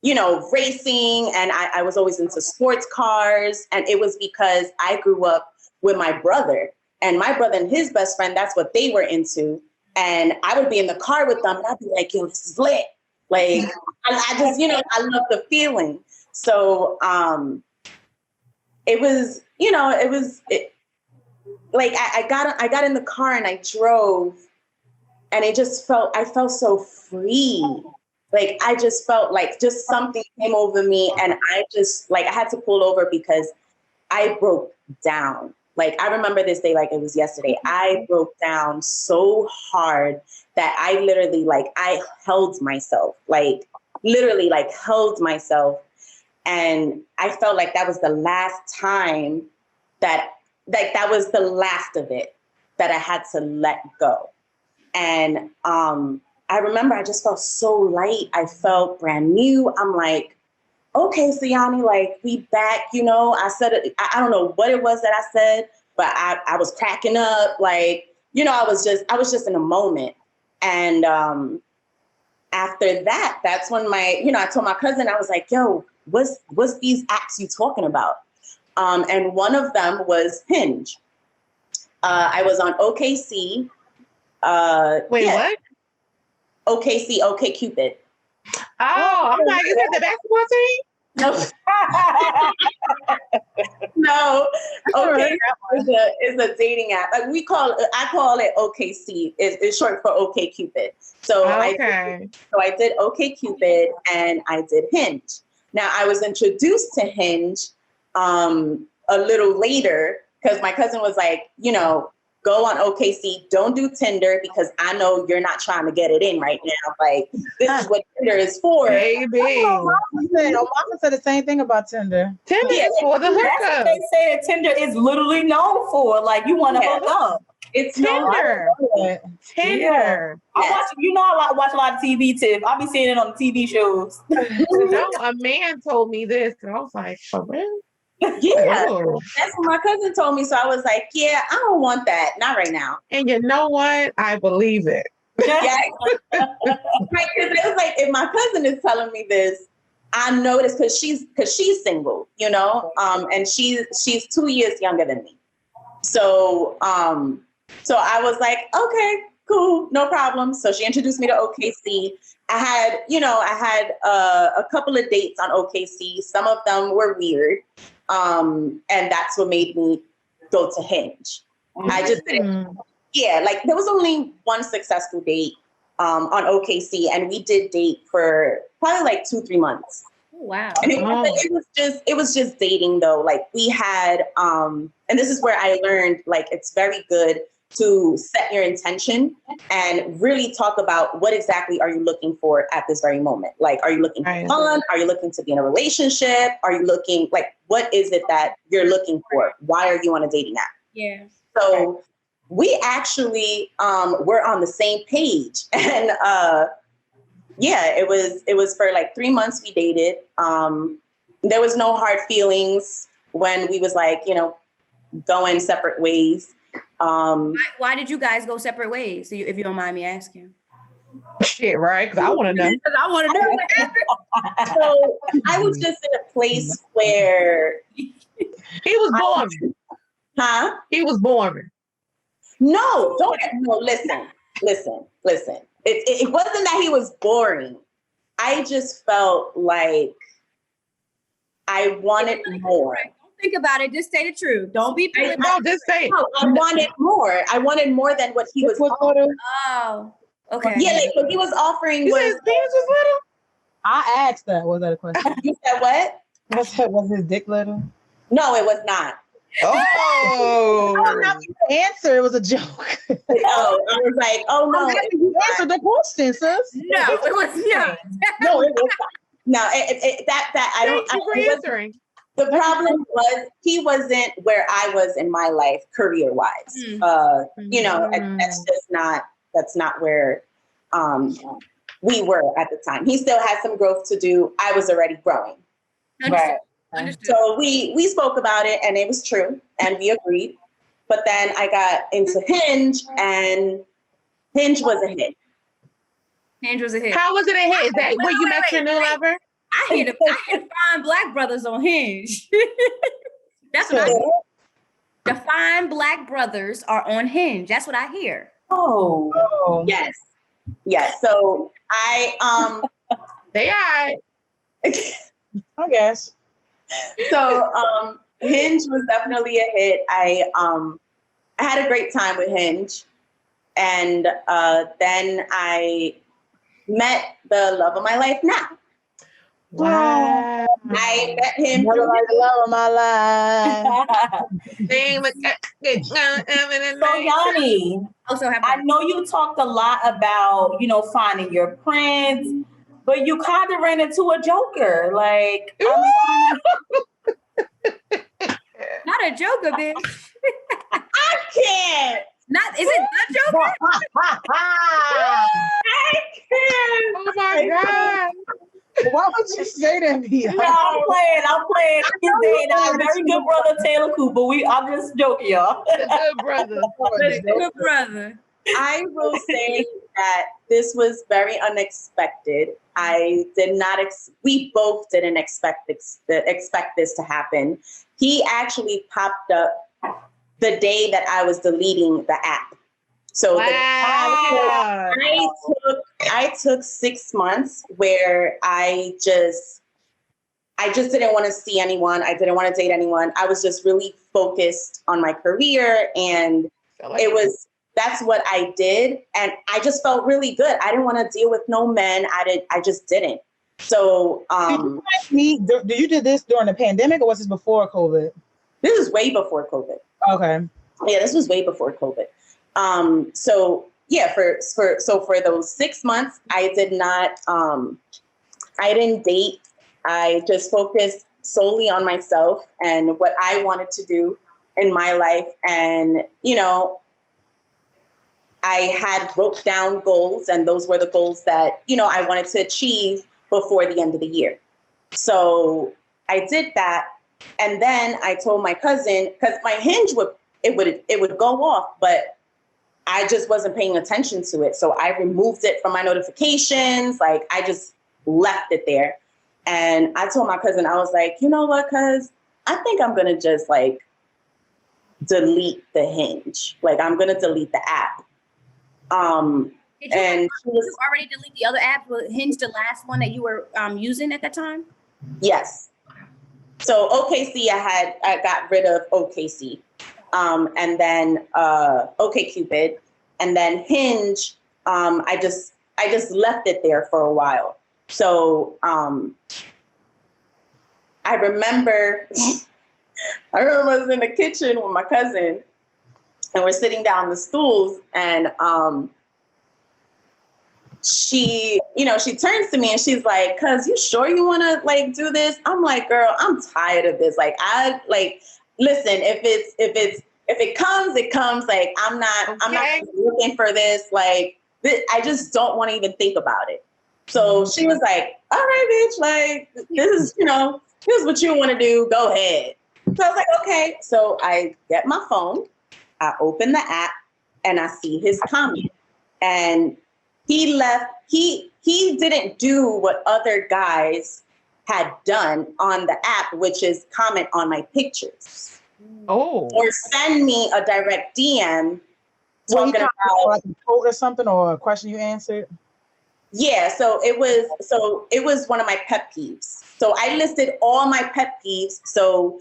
you know, racing. And I was always into sports cars. And it was because I grew up with my brother and his best friend, that's what they were into. And I would be in the car with them and I'd be like, yo, this is lit. Like, I just, you know, I love the feeling. So it was, you know, like I got in the car and I drove and I felt so free. Like, I just felt like just something came over me and I just like, I had to pull over because I broke down. Like, I remember this day like it was yesterday. I broke down so hard that I literally, like, I held myself, like, literally, like, held myself. And I felt like that was the last time that was the last of it that I had to let go. And I remember I just felt so light. I felt brand new. I'm like, okay, Sayani, like, we back, you know. I said it, I don't know what it was that I said, but I was cracking up, like, you know, I was just in a moment. And after that, that's when I told my cousin, I was like, yo, what's these apps you talking about? And one of them was Hinge. I was on OKC. What? OKC, OkCupid. Oh, I'm like, is that the basketball team? No. Okay, is a dating app. Like I call it OKC. It's short for OkCupid. So okay. I did OkCupid and I did Hinge. Now I was introduced to Hinge a little later because my cousin was like, you know, go on OKC, don't do Tinder because I know you're not trying to get it in right now. Like, this is what Tinder is for. Baby. Obama said the same thing about Tinder. Tinder is for the That's what hookup. they say that Tinder is literally known for. Like, you want to hook up. It's Tinder. Tinder. I watch, you know, I watch a lot of TV, Tiff. I'll be seeing it on the TV shows. No, a man told me this, and I was like, for real? Yeah, Oh. that's what my cousin told me. So I was like, yeah, I don't want that. Not right now. And you know what? I believe it. Yeah. Right, because it was like, if my cousin is telling me this, I know this because she's single, you know, and she's 2 years younger than me. So I was like, okay, cool, no problem. So she introduced me to OKC. I had a couple of dates on OKC. Some of them were weird. And that's what made me go to Hinge. I just didn't, like there was only one successful date on OKC, and we did date for probably like 2-3 months. Wow. And it was just dating though. Like we had, and this is where I learned, like, it's very good to set your intention and really talk about what exactly are you looking for at this very moment. Like, are you looking for fun? Are you looking to be in a relationship? Are you looking, like, what is it that you're looking for? Why are you on a dating app? Yeah. So we actually were on the same page. And it was for like 3 months we dated. There was no hard feelings when we was like, you know, going separate ways. Why did you guys go separate ways? If you don't mind me asking. Shit, right? Because I want to know. I want to know what happened. So I was just in a place where he was boring. Huh? He was boring. No, listen. It wasn't that he was boring. I just felt like I wanted more. think about it. Just say the truth. Don't be. No, just say it. No, I wanted more. I wanted more than what he was offering. Oh, okay. Yeah, like what he was offering You said was. his penis was little? I asked that. Was that a question? You said what? Was his dick little? No, it was not. Oh. I'm not the answer. It was a joke. Oh, I was like, oh no. You answered the question, sis. No, it was not. No, it was not. No, that I don't. Thank you for it was- answering. The problem was he wasn't where I was in my life career wise. You know, that's just not. That's not where we were at the time. He still had some growth to do. I was already growing. Understood. Right. Understood. So we spoke about it, and it was true, and we agreed. But then I got into Hinge, and Hinge was a hit. Hinge was a hit. How was it a hit? Is that where you met your new lover? I hear the fine black brothers on Hinge. That's what I hear. The fine black brothers are on Hinge. That's what I hear. Oh. Yes. Yes. So I They are. I guess. So Hinge was definitely a hit. I had a great time with Hinge, and then I met the love of my life now. Wow. I met him Never through like the love of my life. So Yanni, Also have I know you talked a lot about, finding your prince, but you kind of ran into a joker. Like, not a joker, bitch. I can't. Not is it the joker? I can't. Oh my God. Why would you say that to me? no, I'm playing. He's dating our very good brother Taylor Cooper. I'm just joking, y'all. The good brother. Good brother. I will say that this was very unexpected. I did not. We both didn't expect this to happen. He actually popped up the day that I was deleting the app. So Wow. I took 6 months where I just didn't want to see anyone. I didn't want to date anyone. I was just really focused on my career, and that's what I did. And I just felt really good. I didn't want to deal with no men. I just didn't. So did you do this during the pandemic, or was this before COVID? this is way before COVID. Okay. Yeah, this was way before COVID. So yeah, for those 6 months, I did not, I didn't date. I just focused solely on myself and what I wanted to do in my life. And, I had wrote down goals, and those were the goals that, I wanted to achieve before the end of the year. So I did that. And then I told my cousin, because my Hinge would go off, but I just wasn't paying attention to it. So I removed it from my notifications. Like, I just left it there. And I told my cousin, I was like, you know what, cuz I think I'm going to just delete the Hinge. Like, I'm going to delete the app. Did you already delete the other app? Was Hinge the last one that you were using at that time? Yes. So OKC, I got rid of OKC. And then OkCupid, and then Hinge. I just left it there for a while. So I remember I was in the kitchen with my cousin, and we're sitting down the stools, and she turns to me and she's like, "Cuz, you sure you want to do this?" I'm like, "Girl, I'm tired of this. Listen, if it comes, it comes. Like, I'm not looking for this. I just don't want to even think about it." So she was like, "All right, bitch, this is what you want to do. Go ahead." So I was like, "Okay." So I get my phone, I open the app, and I see his comment. And he left, he didn't do what other guys had done on the app, which is comment on my pictures. Oh. Or send me a direct DM talking about like a quote or something, or a question you answered. Yeah, so it was one of my pet peeves. So I listed all my pet peeves. So,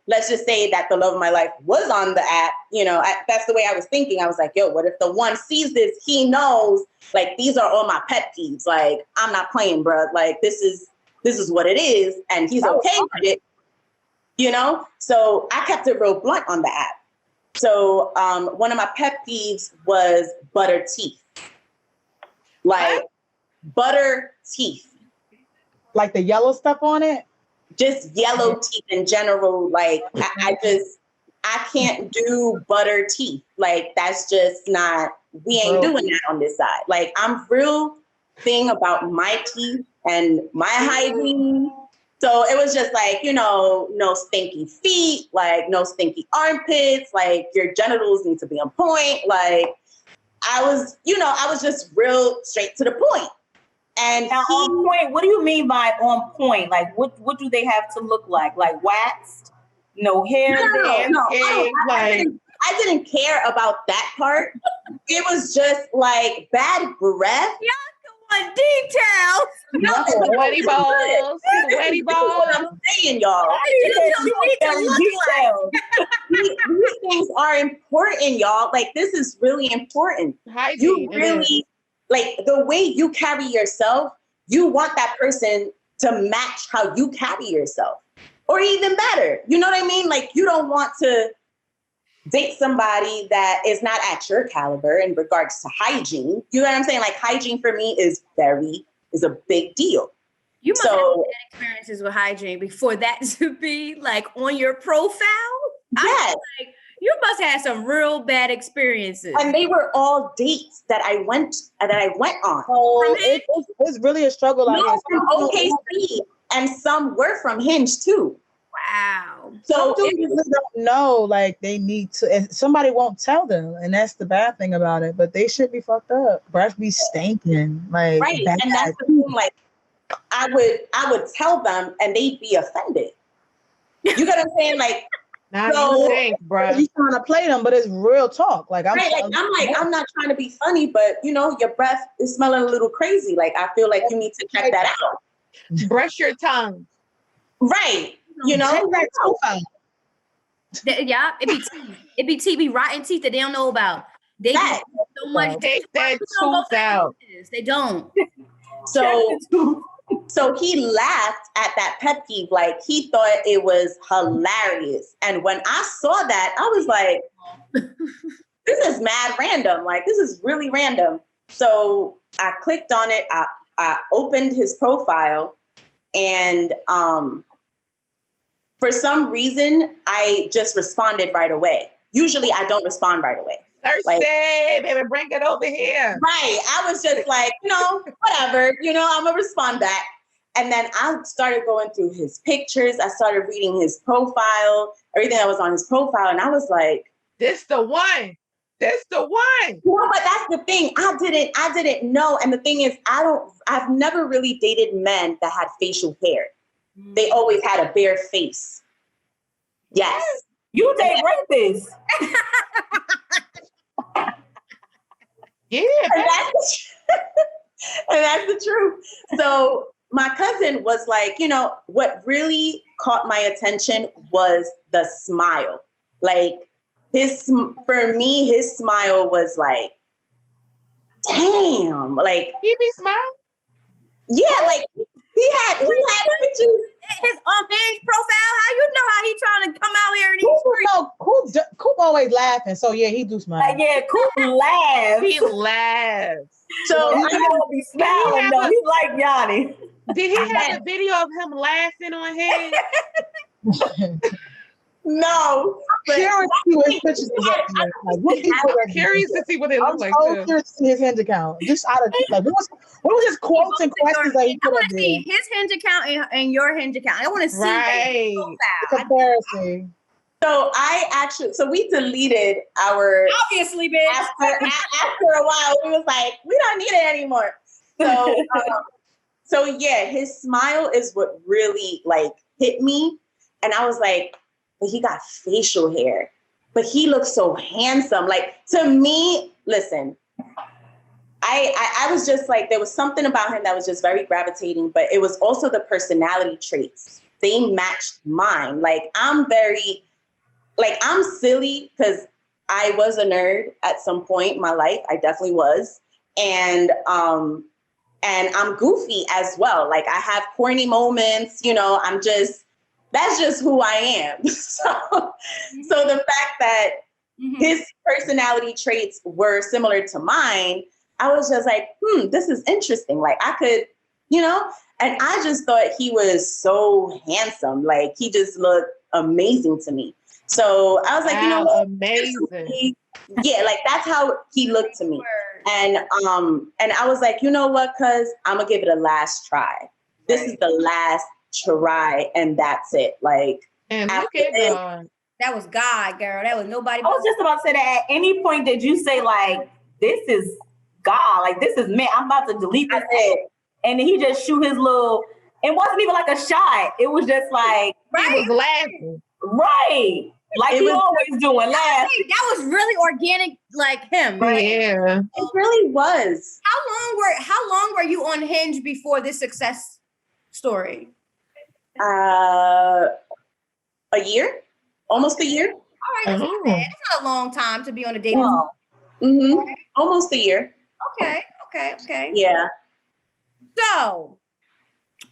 let's just say that the love of my life was on the app. That's the way I was thinking. I was like, yo, what if the one sees this? He knows, like, these are all my pet peeves. Like, I'm not playing, bro. Like, this is what it is, and he's okay with it. So I kept it real blunt on the app. So one of my pet peeves was butter teeth. Like butter teeth. Like the yellow stuff on it? Just yellow teeth in general. Like I can't do butter teeth. Like that's just not, we ain't doing that on this side. Like I'm real thing about my teeth and my hygiene. So it was just like, no stinky feet, like no stinky armpits, like your genitals need to be on point. Like I was just real straight to the point. And now, on point, what do you mean by on point? Like what do they have to look like? Like waxed? No hair? No. I didn't care about that part. It was just like bad breath. On details. Sweaty balls. Sweaty balls. What I'm saying, y'all. These things are important, y'all. Like this is really important. Hygiene. You really like the way you carry yourself. You want that person to match how you carry yourself, or even better. You know what I mean? Like you don't want to date somebody that is not at your caliber in regards to hygiene. You know what I'm saying? Like hygiene for me is a big deal. You must have had experiences with hygiene before that to be like on your profile. Yes. You must have had some real bad experiences. And they were all dates that I went on. So it's really a struggle. From OKC, and some were from Hinge too. Wow. So some really don't know, like they need to, and somebody won't tell them, and that's the bad thing about it. But they should be fucked up. Breath be stinking, like right. bad. And that's the thing. Like I would tell them, and they'd be offended. You know what I'm saying? Like, bro. You trying to play them, but it's real talk. Like I'm not trying to be funny, but your breath is smelling a little crazy. Like I feel like you need to check that out. Brush your tongue. Right. Yeah, it be teeth, rotten teeth that they don't know about. They do so much. Take that tooth out. They don't. So he laughed at that pet peeve. Like he thought it was hilarious. And when I saw that, I was like, this is mad random. Like this is really random. So I clicked on it. I opened his profile, and for some reason, I just responded right away. Usually I don't respond right away. Thirsty, baby, bring it over here. Right. I was just like, whatever, I'm going to respond back. And then I started going through his pictures. I started reading his profile, everything that was on his profile. And I was like, this the one. This the one. But that's the thing. I didn't know. And the thing is, I've never really dated men that had facial hair. They always had a bare face. Yes. You date rapists. Yeah. And that's the truth. So my cousin was like, what really caught my attention was the smile. Like for me, his smile was like, damn. Like he be smiling? Yeah, like he had pictures. His Hinge profile. How you know how he trying to come out here and Coop always laughing. So yeah, he do smile. Yeah, Coop laughs. He laughs. So I don't be smiling though. He's like Yanni. Did he have a video of him laughing on his? No. I'm curious to see what his pictures I'm curious to see what it looks like. I'm so curious to see his Hinge account. Just out of what was his quotes and questions that he put up there? See his Hinge account and your Hinge account. I want to see comparison. So we deleted our obviously, bitch. After a while, we was like, we don't need it anymore. So yeah, his smile is what really like hit me, and I was like, but he got facial hair, but he looks so handsome. Like to me, listen, I was just like, there was something about him that was just very gravitating, but it was also the personality traits. They matched mine. Like, I'm silly because I was a nerd at some point in my life. I definitely was. And I'm goofy as well. Like, I have corny moments, that's just who I am. So the fact that his personality traits were similar to mine, I was just like, this is interesting. Like, I could, and I just thought he was so handsome. Like, he just looked amazing to me. So I was like, wow, amazing. Yeah, like, that's how he looked to me. And I was like, you know what, cuz I'm gonna give it a last try. This is the last try, and that's it. Like, and look at God. That was God, girl. That was nobody. I was just about to say that. At any point did you say, like, this is God, like, this is me, I'm about to delete this, and then he just shoot his little, it wasn't even like a shot, it was just like, right? He was laughing. Right. Like he always doing, laugh. That was really organic, like him. Right? Yeah. It really was. How long were you on Hinge before this success story? A year? Almost a year. All right, that's not bad. It's not a long time to be on a dating. Mm-hmm. Almost a year. Okay. Yeah. So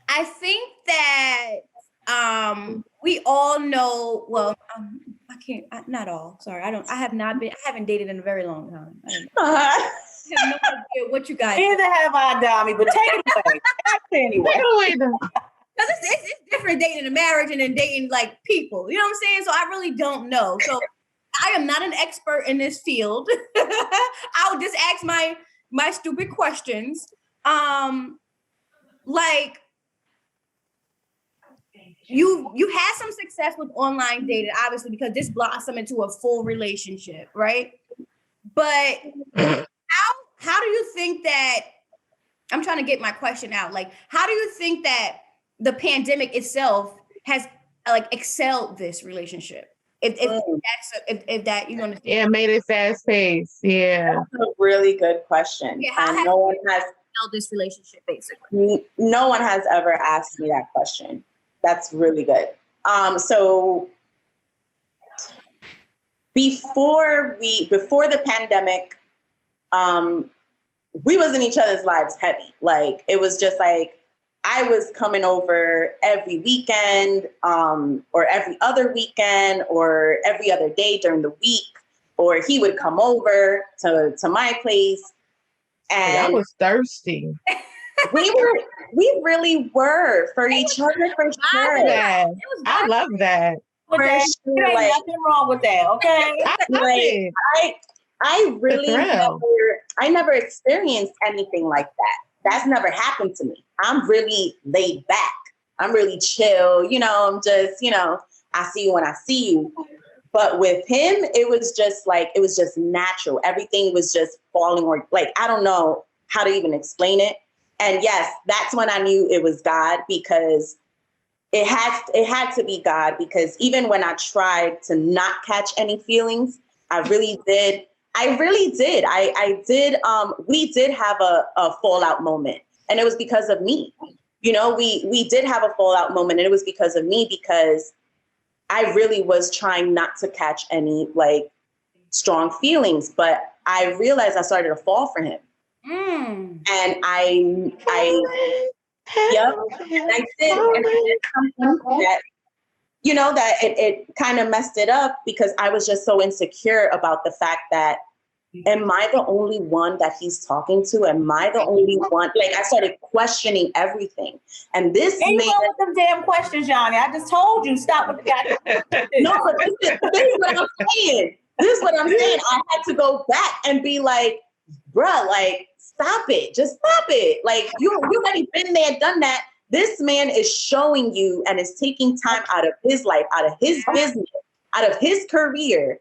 I think that we all know, well, I can't, not all, sorry. I haven't dated in a very long time. I have no idea what you guys. Neither have I, Dami, but take it away. Anyway. Take it away, because it's different dating a marriage and then dating like people. You know what I'm saying? So I really don't know. So I am not an expert in this field. I'll just ask my stupid questions. Like you had some success with online dating, obviously, because this blossomed into a full relationship, right? But how do you think that, I'm trying to get my question out. Like, how do you think that the pandemic itself has like excelled this relationship? If that, you understand. Yeah, made it fast paced. Yeah. That's a really good question. Yeah, how no one has excelled this relationship, basically. No one has ever asked me that question. That's really good. So before the pandemic, we was in each other's lives heavy. Like, it was just like, I was coming over every weekend, or every other weekend, or every other day during the week, or he would come over to my place. And I was thirsty. We really were for each other, for sure. I love that. There ain't nothing wrong with that, okay? I really never experienced anything like that. That's never happened to me. I'm really laid back. I'm really chill. I'm just, I see you when I see you. But with him, it was just natural. Everything was just falling, or like, I don't know how to even explain it. And yes, that's when I knew it was God, because it had to be God, because even when I tried to not catch any feelings, I really did. We did have a fallout moment, and it was because of me. We did have a fallout moment, and it was because of me, because I really was trying not to catch any like strong feelings, but I realized I started to fall for him. And I did something that, that it kind of messed it up, because I was just so insecure about the fact that, am I the only one that he's talking to? Am I the only one? Like, I started questioning everything. And this man, you with them damn questions, Johnny. I just told you, stop with the goddamn. No, but this is what I'm saying. This is what I'm saying. I had to go back and be like, bruh, like, stop it. Just stop it. Like, you already been there, done that. This man is showing you and is taking time out of his life, out of his business, out of his career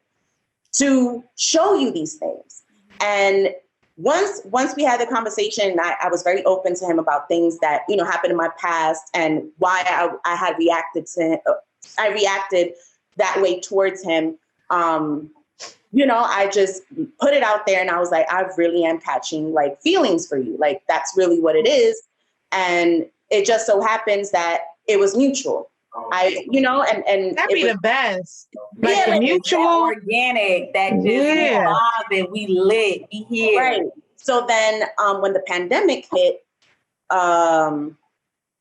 to show you these things. And once we had the conversation, I was very open to him about things that, happened in my past, and why I reacted that way towards him. I just put it out there and I was like, I really am catching like feelings for you. Like, that's really what it is. And it just so happens that it was mutual. And that'd be the best. Like the mutual, organic, that just vibe, we lit, we here. Right. So then when the pandemic hit,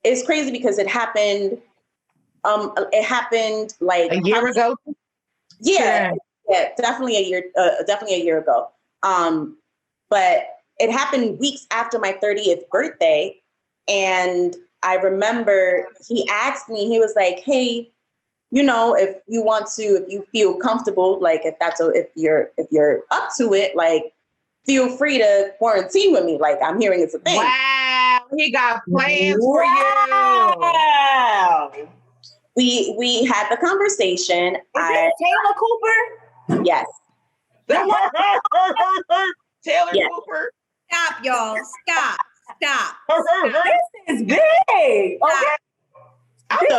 it's crazy because it happened like a year ago. Yeah, definitely a year ago. But it happened weeks after my 30th birthday. And I remember he asked me, he was like, hey, if you feel comfortable, like if you're up to it, like, feel free to quarantine with me. Like, I'm hearing it's a thing. Wow. He got plans for you. Wow. We had the conversation. Is it Taylor Cooper? Yes. Taylor Yes. Cooper. Stop, y'all. Stop. This is big. Okay. So,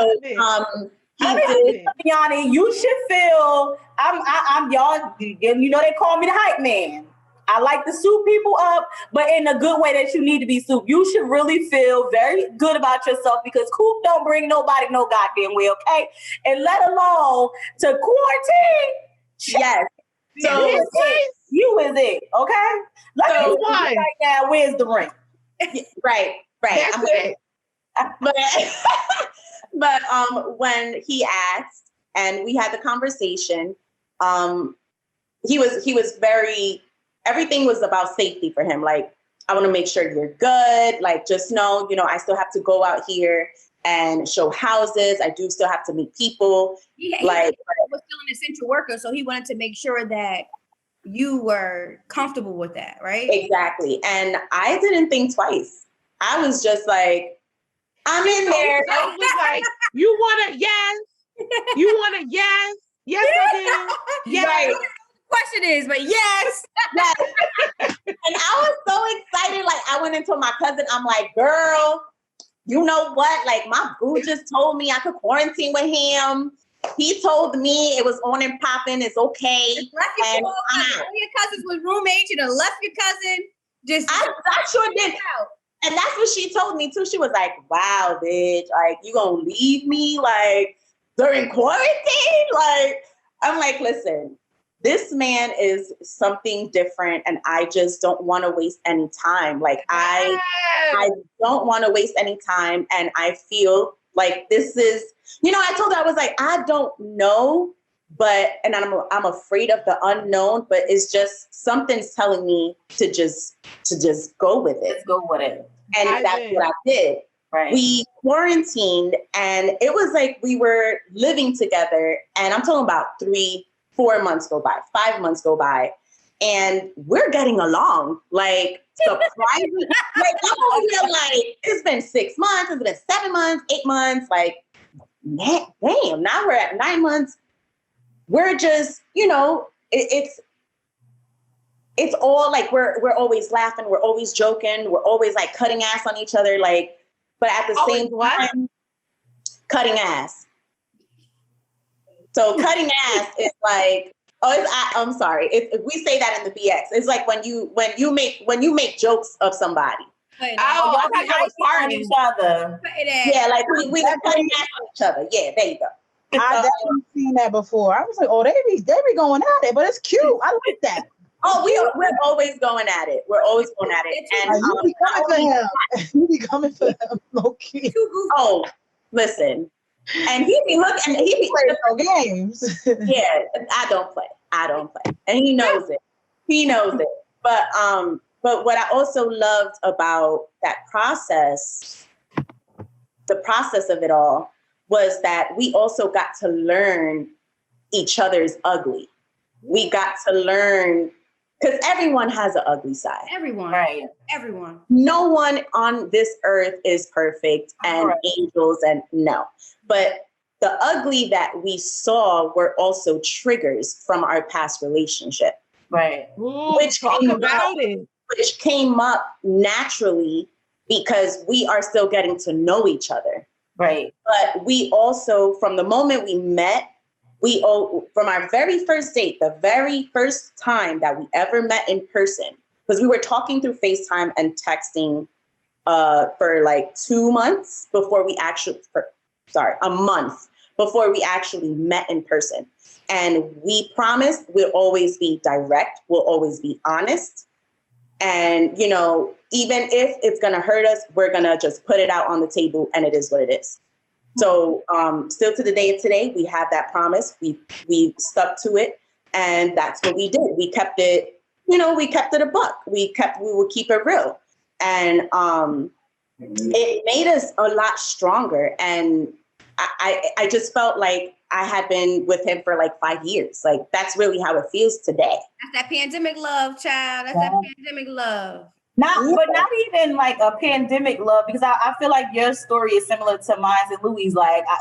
Yanni, you should feel. I'm y'all. They call me the hype man. I like to soup people up, but in a good way that you need to be souped. You should really feel very good about yourself because Coop don't bring nobody no goddamn way, okay? And let alone to quarantine. Yes. So you is it, okay? Let me right now. Where's the ring? Right. That's it. But when he asked and we had the conversation, he was very. Everything was about safety for him. Like, I want to make sure you're good. Like, just know, I still have to go out here and show houses. I do still have to meet people. He was still an essential worker, so he wanted to make sure that you were comfortable with that, right? Exactly. And I didn't think twice. I was just like, I'm in there. I was like, you want a yes? You want a yes? Yes, I do. Yes. Right. Question is, but yes. And I was so excited. Like, I went into my cousin. I'm like, girl, you know what? Like, my boo just told me I could quarantine with him. He told me it was on and popping. It's okay. And your cousins was roommates. You done left your cousin. I sure did. And that's what she told me too. She was like, wow, bitch, like, you gonna leave me like during quarantine? Like, I'm like, listen, this man is something different and I just don't want to waste any time. Like, I don't want to waste any time. And I feel like this is, I told her, I was like, I don't know, and I'm afraid of the unknown, but it's just something's telling me to just go with it. Let's go with it. And that's what I did. Right. We quarantined and it was like we were living together, and I'm talking about 3-4 months go by, 5 months go by, and we're getting along. Like, surprisingly, like, I'm over here like, it's been 6 months, it's been 7 months, 8 months, like, man, damn, now we're at 9 months. We're just, it's all like we're always laughing, we're always joking, we're always like cutting ass on each other, like, but at the same time, cutting ass. So cutting ass is like, I'm sorry, we say that in the BX. It's like when you make jokes of somebody. I thought y'all was farting each other. Yeah, like we cutting ass on each other. Yeah, there you go. I definitely seen that before. I was like, oh, they be going at it, but it's cute. I like that. Oh, we're always going at it. We're always going at it. And you be coming for him. You be coming for him. Okay. Oh, listen. And he be looking. He be playing no games. Yeah, I don't play, and he knows it. He knows it. But what I also loved about that process, the process of it all, was that we also got to learn each other's ugly. We got to learn, because everyone has an ugly side. Everyone. Right. Everyone. No one on this earth is perfect and angels, and no. But the ugly that we saw were also triggers from our past relationship. Right. Ooh, which came up naturally because we are still getting to know each other. Right. But we also, from the moment we met, from our very first date, the very first time that we ever met in person, because we were talking through FaceTime and texting for like 2 months before we actually, a month before we actually met in person. And we promised we'll always be direct, we'll always be honest. And, you know, even if it's going to hurt us, we're going to just put it out on the table, and it is what it is. So still to the day of today, we have that promise. We stuck to it, and that's what we did. We kept it, you know, we kept it a buck. We would keep it real. And it made us a lot stronger. And I just felt like I had been with him for like 5 years. Like, that's really how it feels today. That's that pandemic love, child. That's that pandemic love. But not even like a pandemic love, because I feel like your story is similar to mine and Louis. Like, I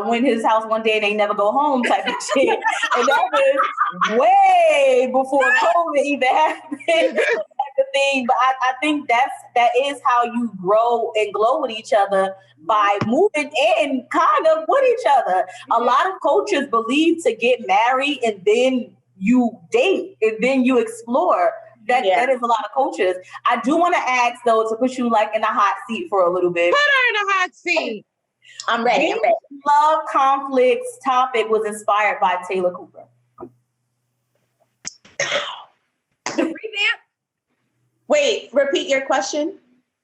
went to his house one day and they never go home type of shit. And that was way before COVID even happened. Type of thing. But I think that is how you grow and glow with each other, by moving in kind of with each other. A lot of cultures believe to get married and then you date and then you explore. That is a lot of cultures. I do want to ask, though, to put you like in the hot seat for a little bit. Put her in the hot seat. I'm ready. Love conflicts topic was inspired by Taylor Cooper. The revamp? Wait, repeat your question.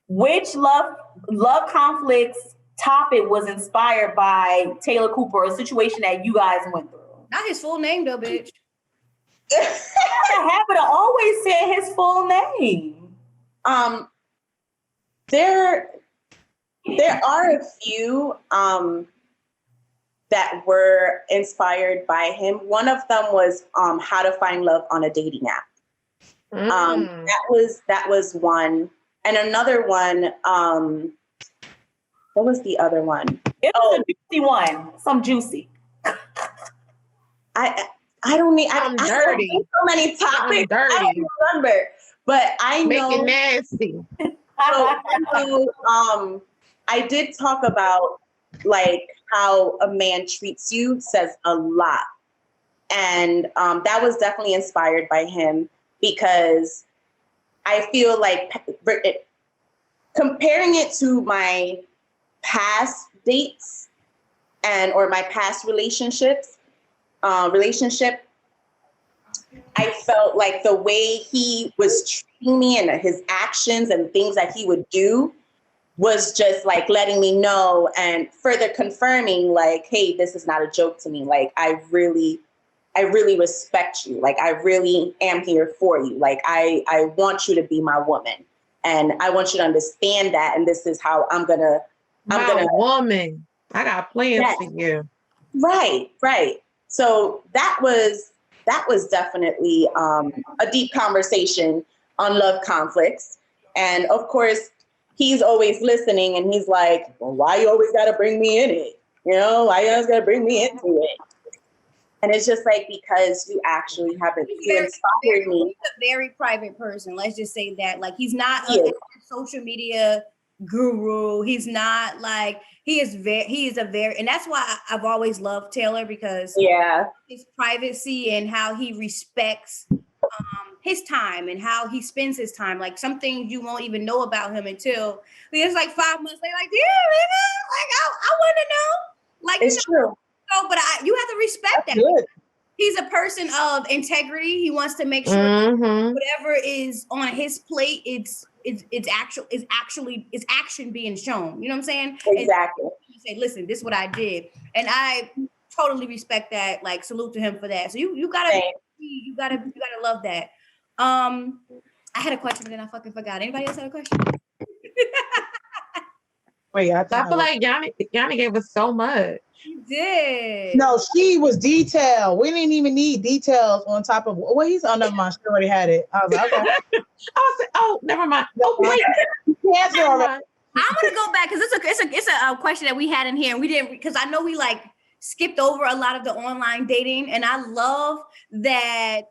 Which love conflicts topic was inspired by Taylor Cooper, a situation that you guys went through? Not his full name, though, bitch. I happen to always say his full name. There are a few that were inspired by him. One of them was How to Find Love on a Dating App. That was one. And another one, what was the other one? It was a juicy one. Some juicy. I don't dirty. So many topics. I don't remember, but I know. Make it nasty. So, I did talk about like how a man treats you says a lot, and that was definitely inspired by him, because I feel like comparing it to my past dates or my past relationship, I felt like the way he was treating me and his actions and things that he would do was just like letting me know and further confirming like, hey, this is not a joke to me. Like, I really respect you. Like, I really am here for you. Like, I want you to be my woman, and I want you to understand that. And this is how I'm gonna woman. I got plans for you. Right. So that was definitely a deep conversation on love conflicts. And of course, he's always listening, and he's like, well, why you always got to bring me in it? You know, why you always got to bring me into it? And it's just like, because you actually haven't inspired me. He's a very private person. Let's just say that. Like, he's not a social media guru. He's not like, he is a very, and that's why I've always loved Taylor, because his privacy and how he respects his time and how he spends his time. Like, some things you won't even know about him until it's like 5 months later, like, yeah, like I want to know. Like, it's true. So, but you have to respect that. Good. He's a person of integrity. He wants to make sure whatever is on his plate, it's action being shown. You know what I'm saying? Exactly. And you say, listen, this is what I did, and I totally respect that. Like, salute to him for that. So you gotta love that. I had a question, but then I fucking forgot. Anybody else have a question? Wait, I feel like Yanni gave us so much. She did. No, she was detailed. We didn't even need details on top of what he's on. Never mind. She already had it. I was like, okay. I was like, oh, never mind. Oh, wait. Answer already. I'm gonna go back because it's a question that we had in here, and we didn't, because I know we like skipped over a lot of the online dating, and I love that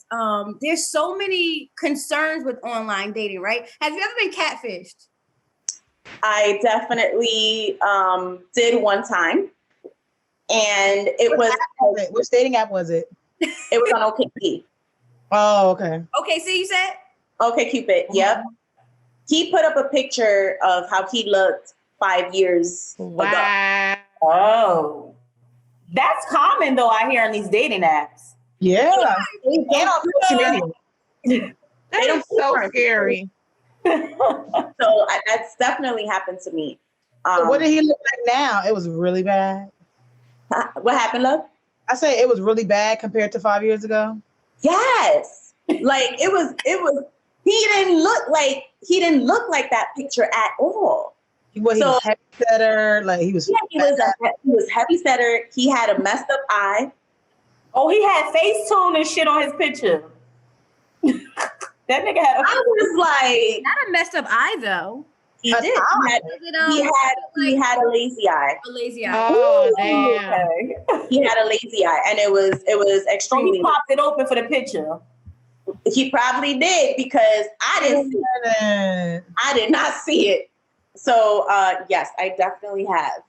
there's so many concerns with online dating, right? Have you ever been catfished? I definitely did one time. and it was which dating app was it? It was on OKC. Oh, okay. Okay, see, you said? Okay, Cupid. Yep. He put up a picture of how he looked 5 years ago. Wow. Oh. That's common though, I hear on these dating apps. Yeah. And on social media. That is so scary. So that's definitely happened to me. So what did he look like now? It was really bad. What happened, love? I say it was really bad compared to 5 years ago. Yes. Like it was he didn't look like that picture at all. He was heavy setter, like he was. Yeah, he was heavy setter. He had a messed up eye. Oh, he had Facetune and shit on his picture. That nigga had. I was like, Not a messed up eye though. he did. He had a lazy eye. A lazy eye. Oh, damn. Okay. He had a lazy eye, and it was So extremely. he popped it open for the picture. He probably did because I didn't see it. I did not see it. So yes, I definitely have.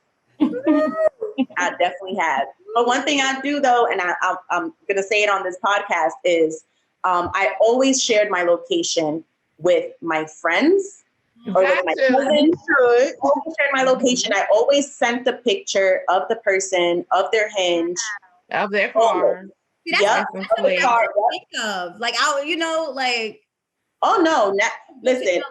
I definitely have. But one thing I do though, and I'm gonna say it on this podcast, is I always shared my location with my friends or with my cousins. I always shared my location. I always sent a picture of the person, of their hinge, of their car. See, that's what I think of. Like, oh no, listen,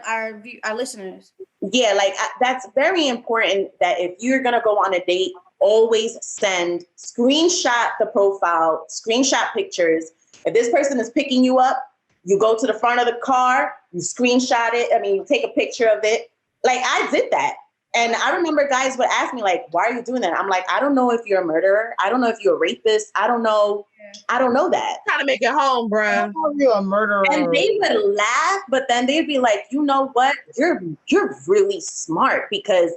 our listeners. Yeah, like that's very important that if you're gonna go on a date, always screenshot the profile, screenshot pictures. If this person is picking you up, you go to the front of the car, you screenshot it. I mean, you take a picture of it. Like I did that. And I remember guys would ask me like, why are you doing that? I'm like, I don't know if you're a murderer. I don't know if you're a rapist. I don't know. I don't know that. Trying to make it home, bro. I don't know if you're a murderer. And they would laugh, but then they'd be like, you know what? You're really smart because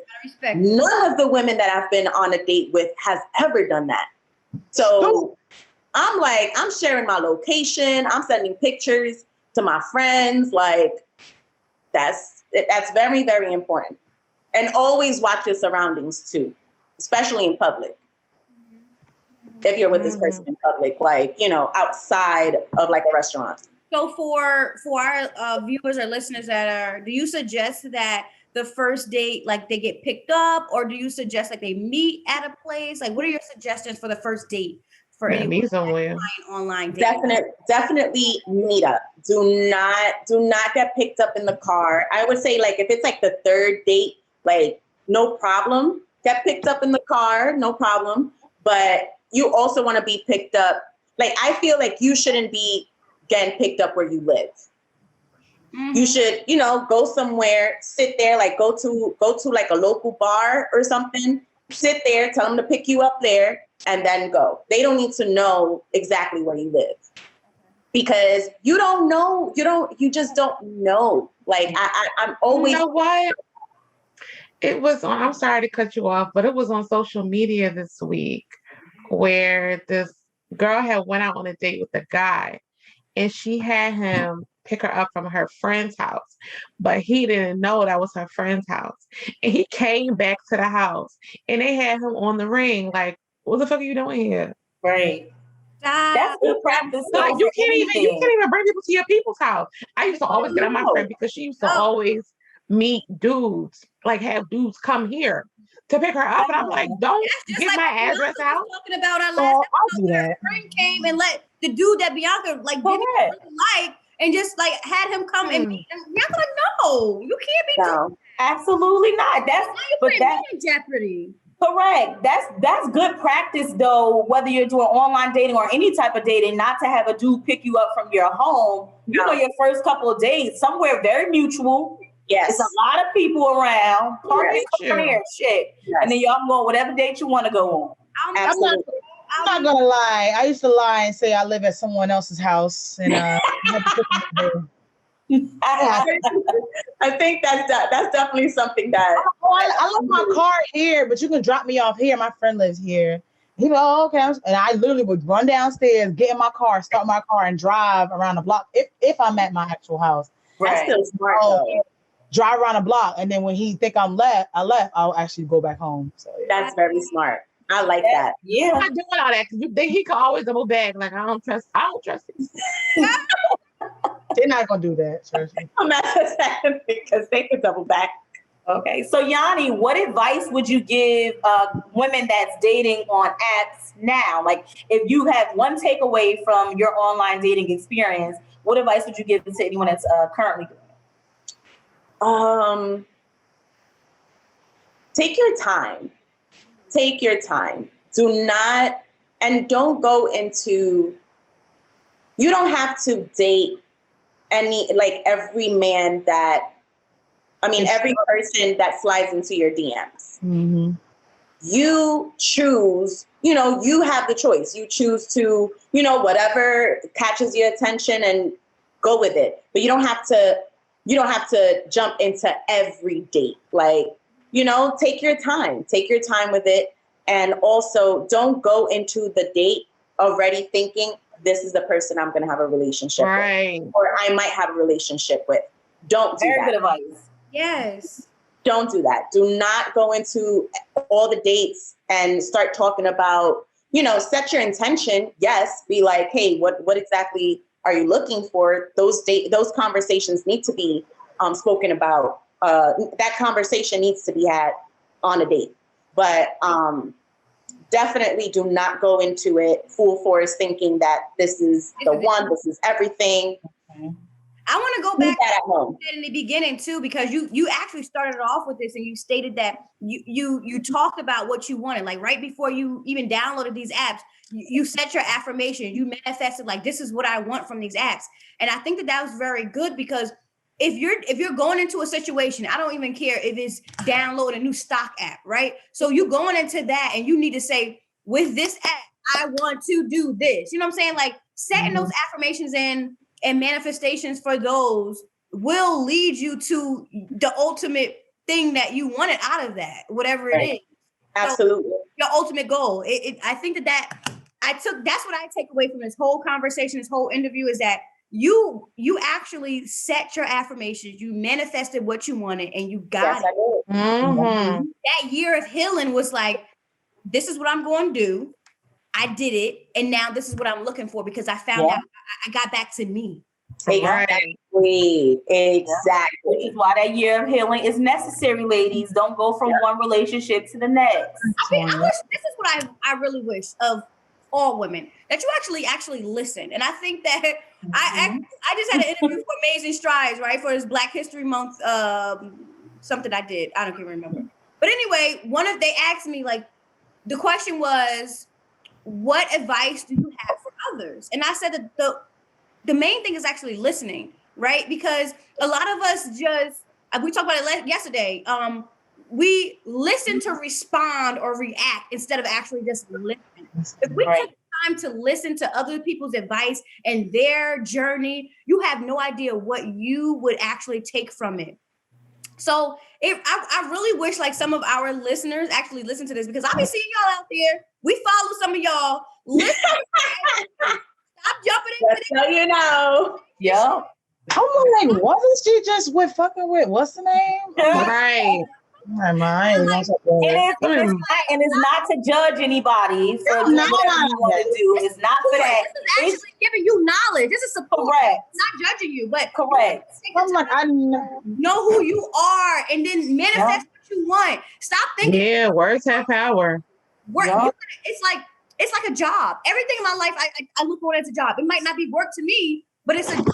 none of the women that I've been on a date with has ever done that. So I'm like, I'm sharing my location. I'm sending pictures to my friends. Like that's very, very important. And always watch your surroundings too, especially in public. If you're with this person in public, like, outside of like a restaurant. So for our viewers or listeners do you suggest that the first date, like they get picked up, or do you suggest like they meet at a place? Like, what are your suggestions for the first date for anyone somewhere online dating? Definitely meet up. Do not get picked up in the car. I would say like if it's like the third date, like no problem. Get picked up in the car, no problem. But you also want to be picked up. Like I feel like you shouldn't be getting picked up where you live. Mm-hmm. You should, go somewhere, sit there, like go to like a local bar or something. Sit there, tell them to pick you up there, and then go. They don't need to know exactly where you live because you don't know. You just don't know. Like I'm always. You know what? It was on, I'm sorry to cut you off, but it was on social media this week where this girl had went out on a date with a guy and she had him pick her up from her friend's house, but he didn't know that was her friend's house. And he came back to the house and they had him on the ring. Like, what the fuck are you doing here? Right. That's good practice. Like, you can't even bring people to your people's house. I used to always get on my friend because she used to always meet dudes, like have dudes come here to pick her up, and I'm like, don't get like my address out. Talking about our last episode where a friend came and let the dude that Bianca didn't really like, and just like had him come and meet. Bianca, no, you can't be doing that. Absolutely not. That's in jeopardy. Correct. That's good practice though, whether you're doing online dating or any type of dating, not to have a dude pick you up from your home. You know, your first couple of days, somewhere very mutual. Yes. There's a lot of people around. Parties here, shit. Yes. And then y'all can go on whatever date you want to go on. I'm not gonna lie. I used to lie and say I live at someone else's house, and I think that's definitely something that I left my car here, but you can drop me off here. My friend lives here. He goes, oh, okay. And I literally would run downstairs, get in my car, start my car, and drive around the block if I'm at my actual house. Right. That's still smart though. Drive around the block, and then when he think I left, I'll actually go back home. So that's very smart. I like that. Yeah. I'm not doing all that because you think he can always double back. Like, I don't trust you. They're not gonna do that. Seriously. I'm not saying because they could double back. Okay. So Yanni, what advice would you give women that's dating on apps now? Like, if you had one takeaway from your online dating experience, what advice would you give to anyone that's currently doing it? Take your time. Take your time. Do not, and don't go into, you don't have to date every man every person that slides into your DMs. Mm-hmm. You choose, you have the choice. You choose to, whatever catches your attention and go with it. But you don't have to jump into every date. Take your time with it. And also don't go into the date already thinking this is the person I'm going to have a relationship with, or I might have a relationship with. Don't do that. Very good advice. Yes. Don't do that. Do not go into all the dates and start talking about, set your intention. Yes. Be like, hey, what exactly are you looking for? Those conversations need to be spoken about. That conversation needs to be had on a date. But definitely do not go into it full force thinking that this is the one, this is everything. Okay. I want to go back to what you said in the beginning too, because you actually started off with this and you stated that you talked about what you wanted, like right before you even downloaded these apps, you set your affirmation, you manifested like, this is what I want from these apps. And I think that was very good, because if you're going into a situation, I don't even care if it's download a new stock app, right? So you going into that and you need to say, with this app, I want to do this. You know what I'm saying? Like setting those affirmations in and manifestations for those will lead you to the ultimate thing that you wanted out of that, whatever it is. Absolutely. So your ultimate goal. I think that's what I take away from this whole conversation, this whole interview, is that you actually set your affirmations, you manifested what you wanted, and you got it. Mm-hmm. That year of healing was like, this is what I'm going to do. I did it. And now this is what I'm looking for, because I found out I got back to me. Exactly. Which is why that year of healing is necessary, ladies. Don't go from one relationship to the next. I wish, this is what I really wish of all women, that you actually listen. And I think that I just had an interview for Amazing Strides, right? For this Black History Month, something I did. I don't even remember. But anyway, they asked me, like, the question was, what advice do you have for others? And I said that the main thing is actually listening, right? Because a lot of us we talked about it yesterday. We listen to respond or react instead of actually just listening. If we take time to listen to other people's advice and their journey, you have no idea what you would actually take from it. So I really wish like some of our listeners actually listen to this, because I'll be seeing y'all out there. We follow some of y'all. Listen. Stop jumping into this. So you know. Yeah. I'm like, wasn't she just fucking with what's the name? Right. And it's not to judge anybody for whatever you want to do. It's not for that. This is actually giving you knowledge. This is support. Correct. It's not judging you, but correct. I'm like, I know who you are, and then manifest what you want. Stop thinking. Yeah, words have power. It's like a job. Everything in my life, I look for it as a job. It might not be work to me, but it's a job.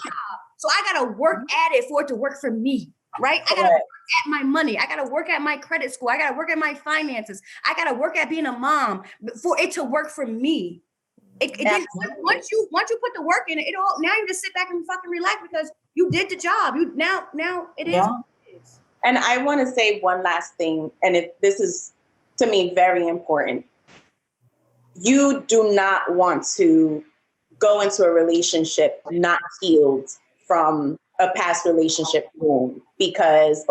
So I gotta work at it for it to work for me, right? I gotta work at my money. I gotta work at my credit score. I gotta work at my finances. I gotta work at being a mom for it to work for me. Once you put the work in it, now you just sit back and fucking relax because you did the job. Now it is. What it is. And I want to say one last thing, and this is to me very important. You do not want to go into a relationship not healed from a past relationship wounds, because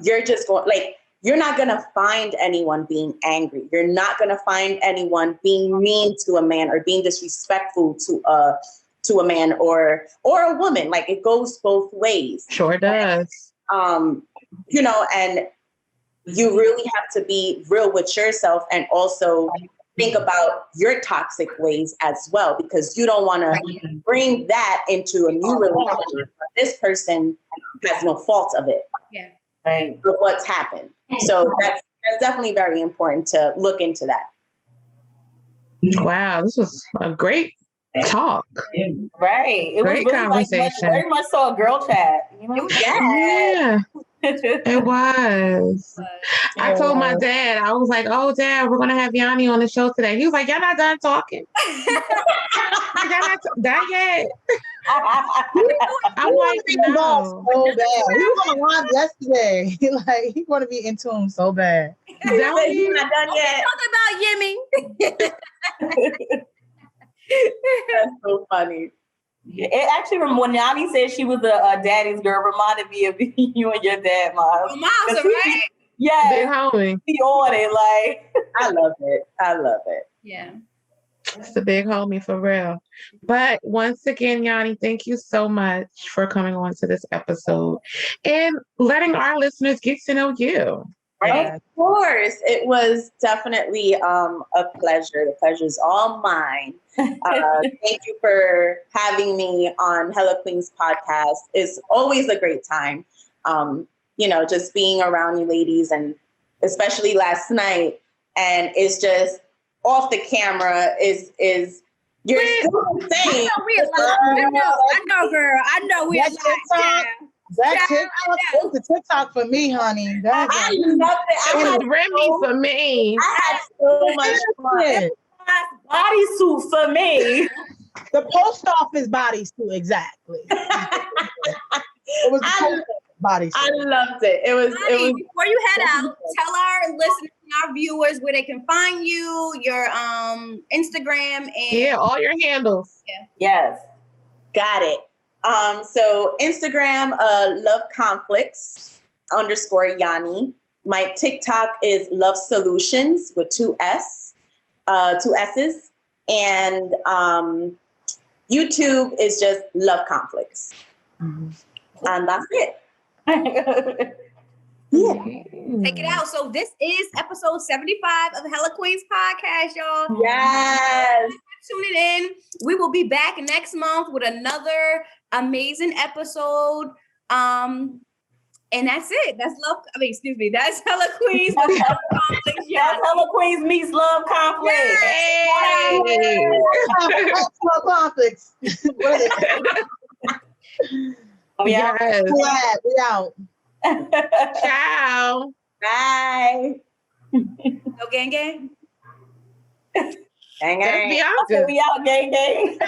you're just going, like, you're not going to find anyone being angry. You're not going to find anyone being mean to a man or being disrespectful to a man or a woman. Like, it goes both ways. Sure does. And you really have to be real with yourself and also think about your toxic ways as well, because you don't want to bring that into a new relationship. This person has no fault of it. Yeah. Right. Of what's happened. So that's definitely very important to look into that. Wow, this was a great talk. Right. It Great was really conversation. very much so a girl chat. You know? Yeah, it was. I told my dad, I was like, "Oh, Dad, we're gonna have Yanni on the show today." He was like, "Y'all not done talking? Y'all not done yet?" I'm like, "No." So bad. He was on the live yesterday. Like he want to be in tune so bad. He's not done yet. Talk about Yimmy. That's so funny. It actually, when Yanni said she was a daddy's girl, reminded me of you and your dad, Miles. Miles, right? Yeah, Big homie. he on it, like. I love it. I love it. Yeah. It's the big homie for real. But once again, Yanni, thank you so much for coming on to this episode and letting our listeners get to know you. Right? Of course. It was definitely a pleasure. The pleasure is all mine. Thank you for having me on Hella Queens podcast. It's always a great time. Just being around you ladies, and especially last night. And it's just off the camera is you're still insane. I know, girl. I know we are live. That TikTok, the TikTok for me, honey. I love it. It was Remy for me. I had so much fun. Bodysuit for me. The post office bodysuit, exactly. It was the post office bodysuit. I loved it. It was. Before you head out, tell our listeners and our viewers where they can find you, your Instagram, and all your handles. Yeah. Yes. Got it. So Instagram, Love Conflicts _ Yanni. My TikTok is Love Solutions with 2 S's. And YouTube is just Love Conflicts. Mm-hmm. And that's it. Yeah. Take it out. So this is episode 75 of the Hella Queens podcast, y'all. Yes. Tuning in. We will be back next month with another amazing episode. And that's it. That's that's Hella Queens. Love Conflicts, that's Hella Queens meets Love Conflicts. Hey. Love Conflicts. Yes. We out. Ciao. Bye. No gang gang. Gang gang. That's Bianca. We out, gang gang.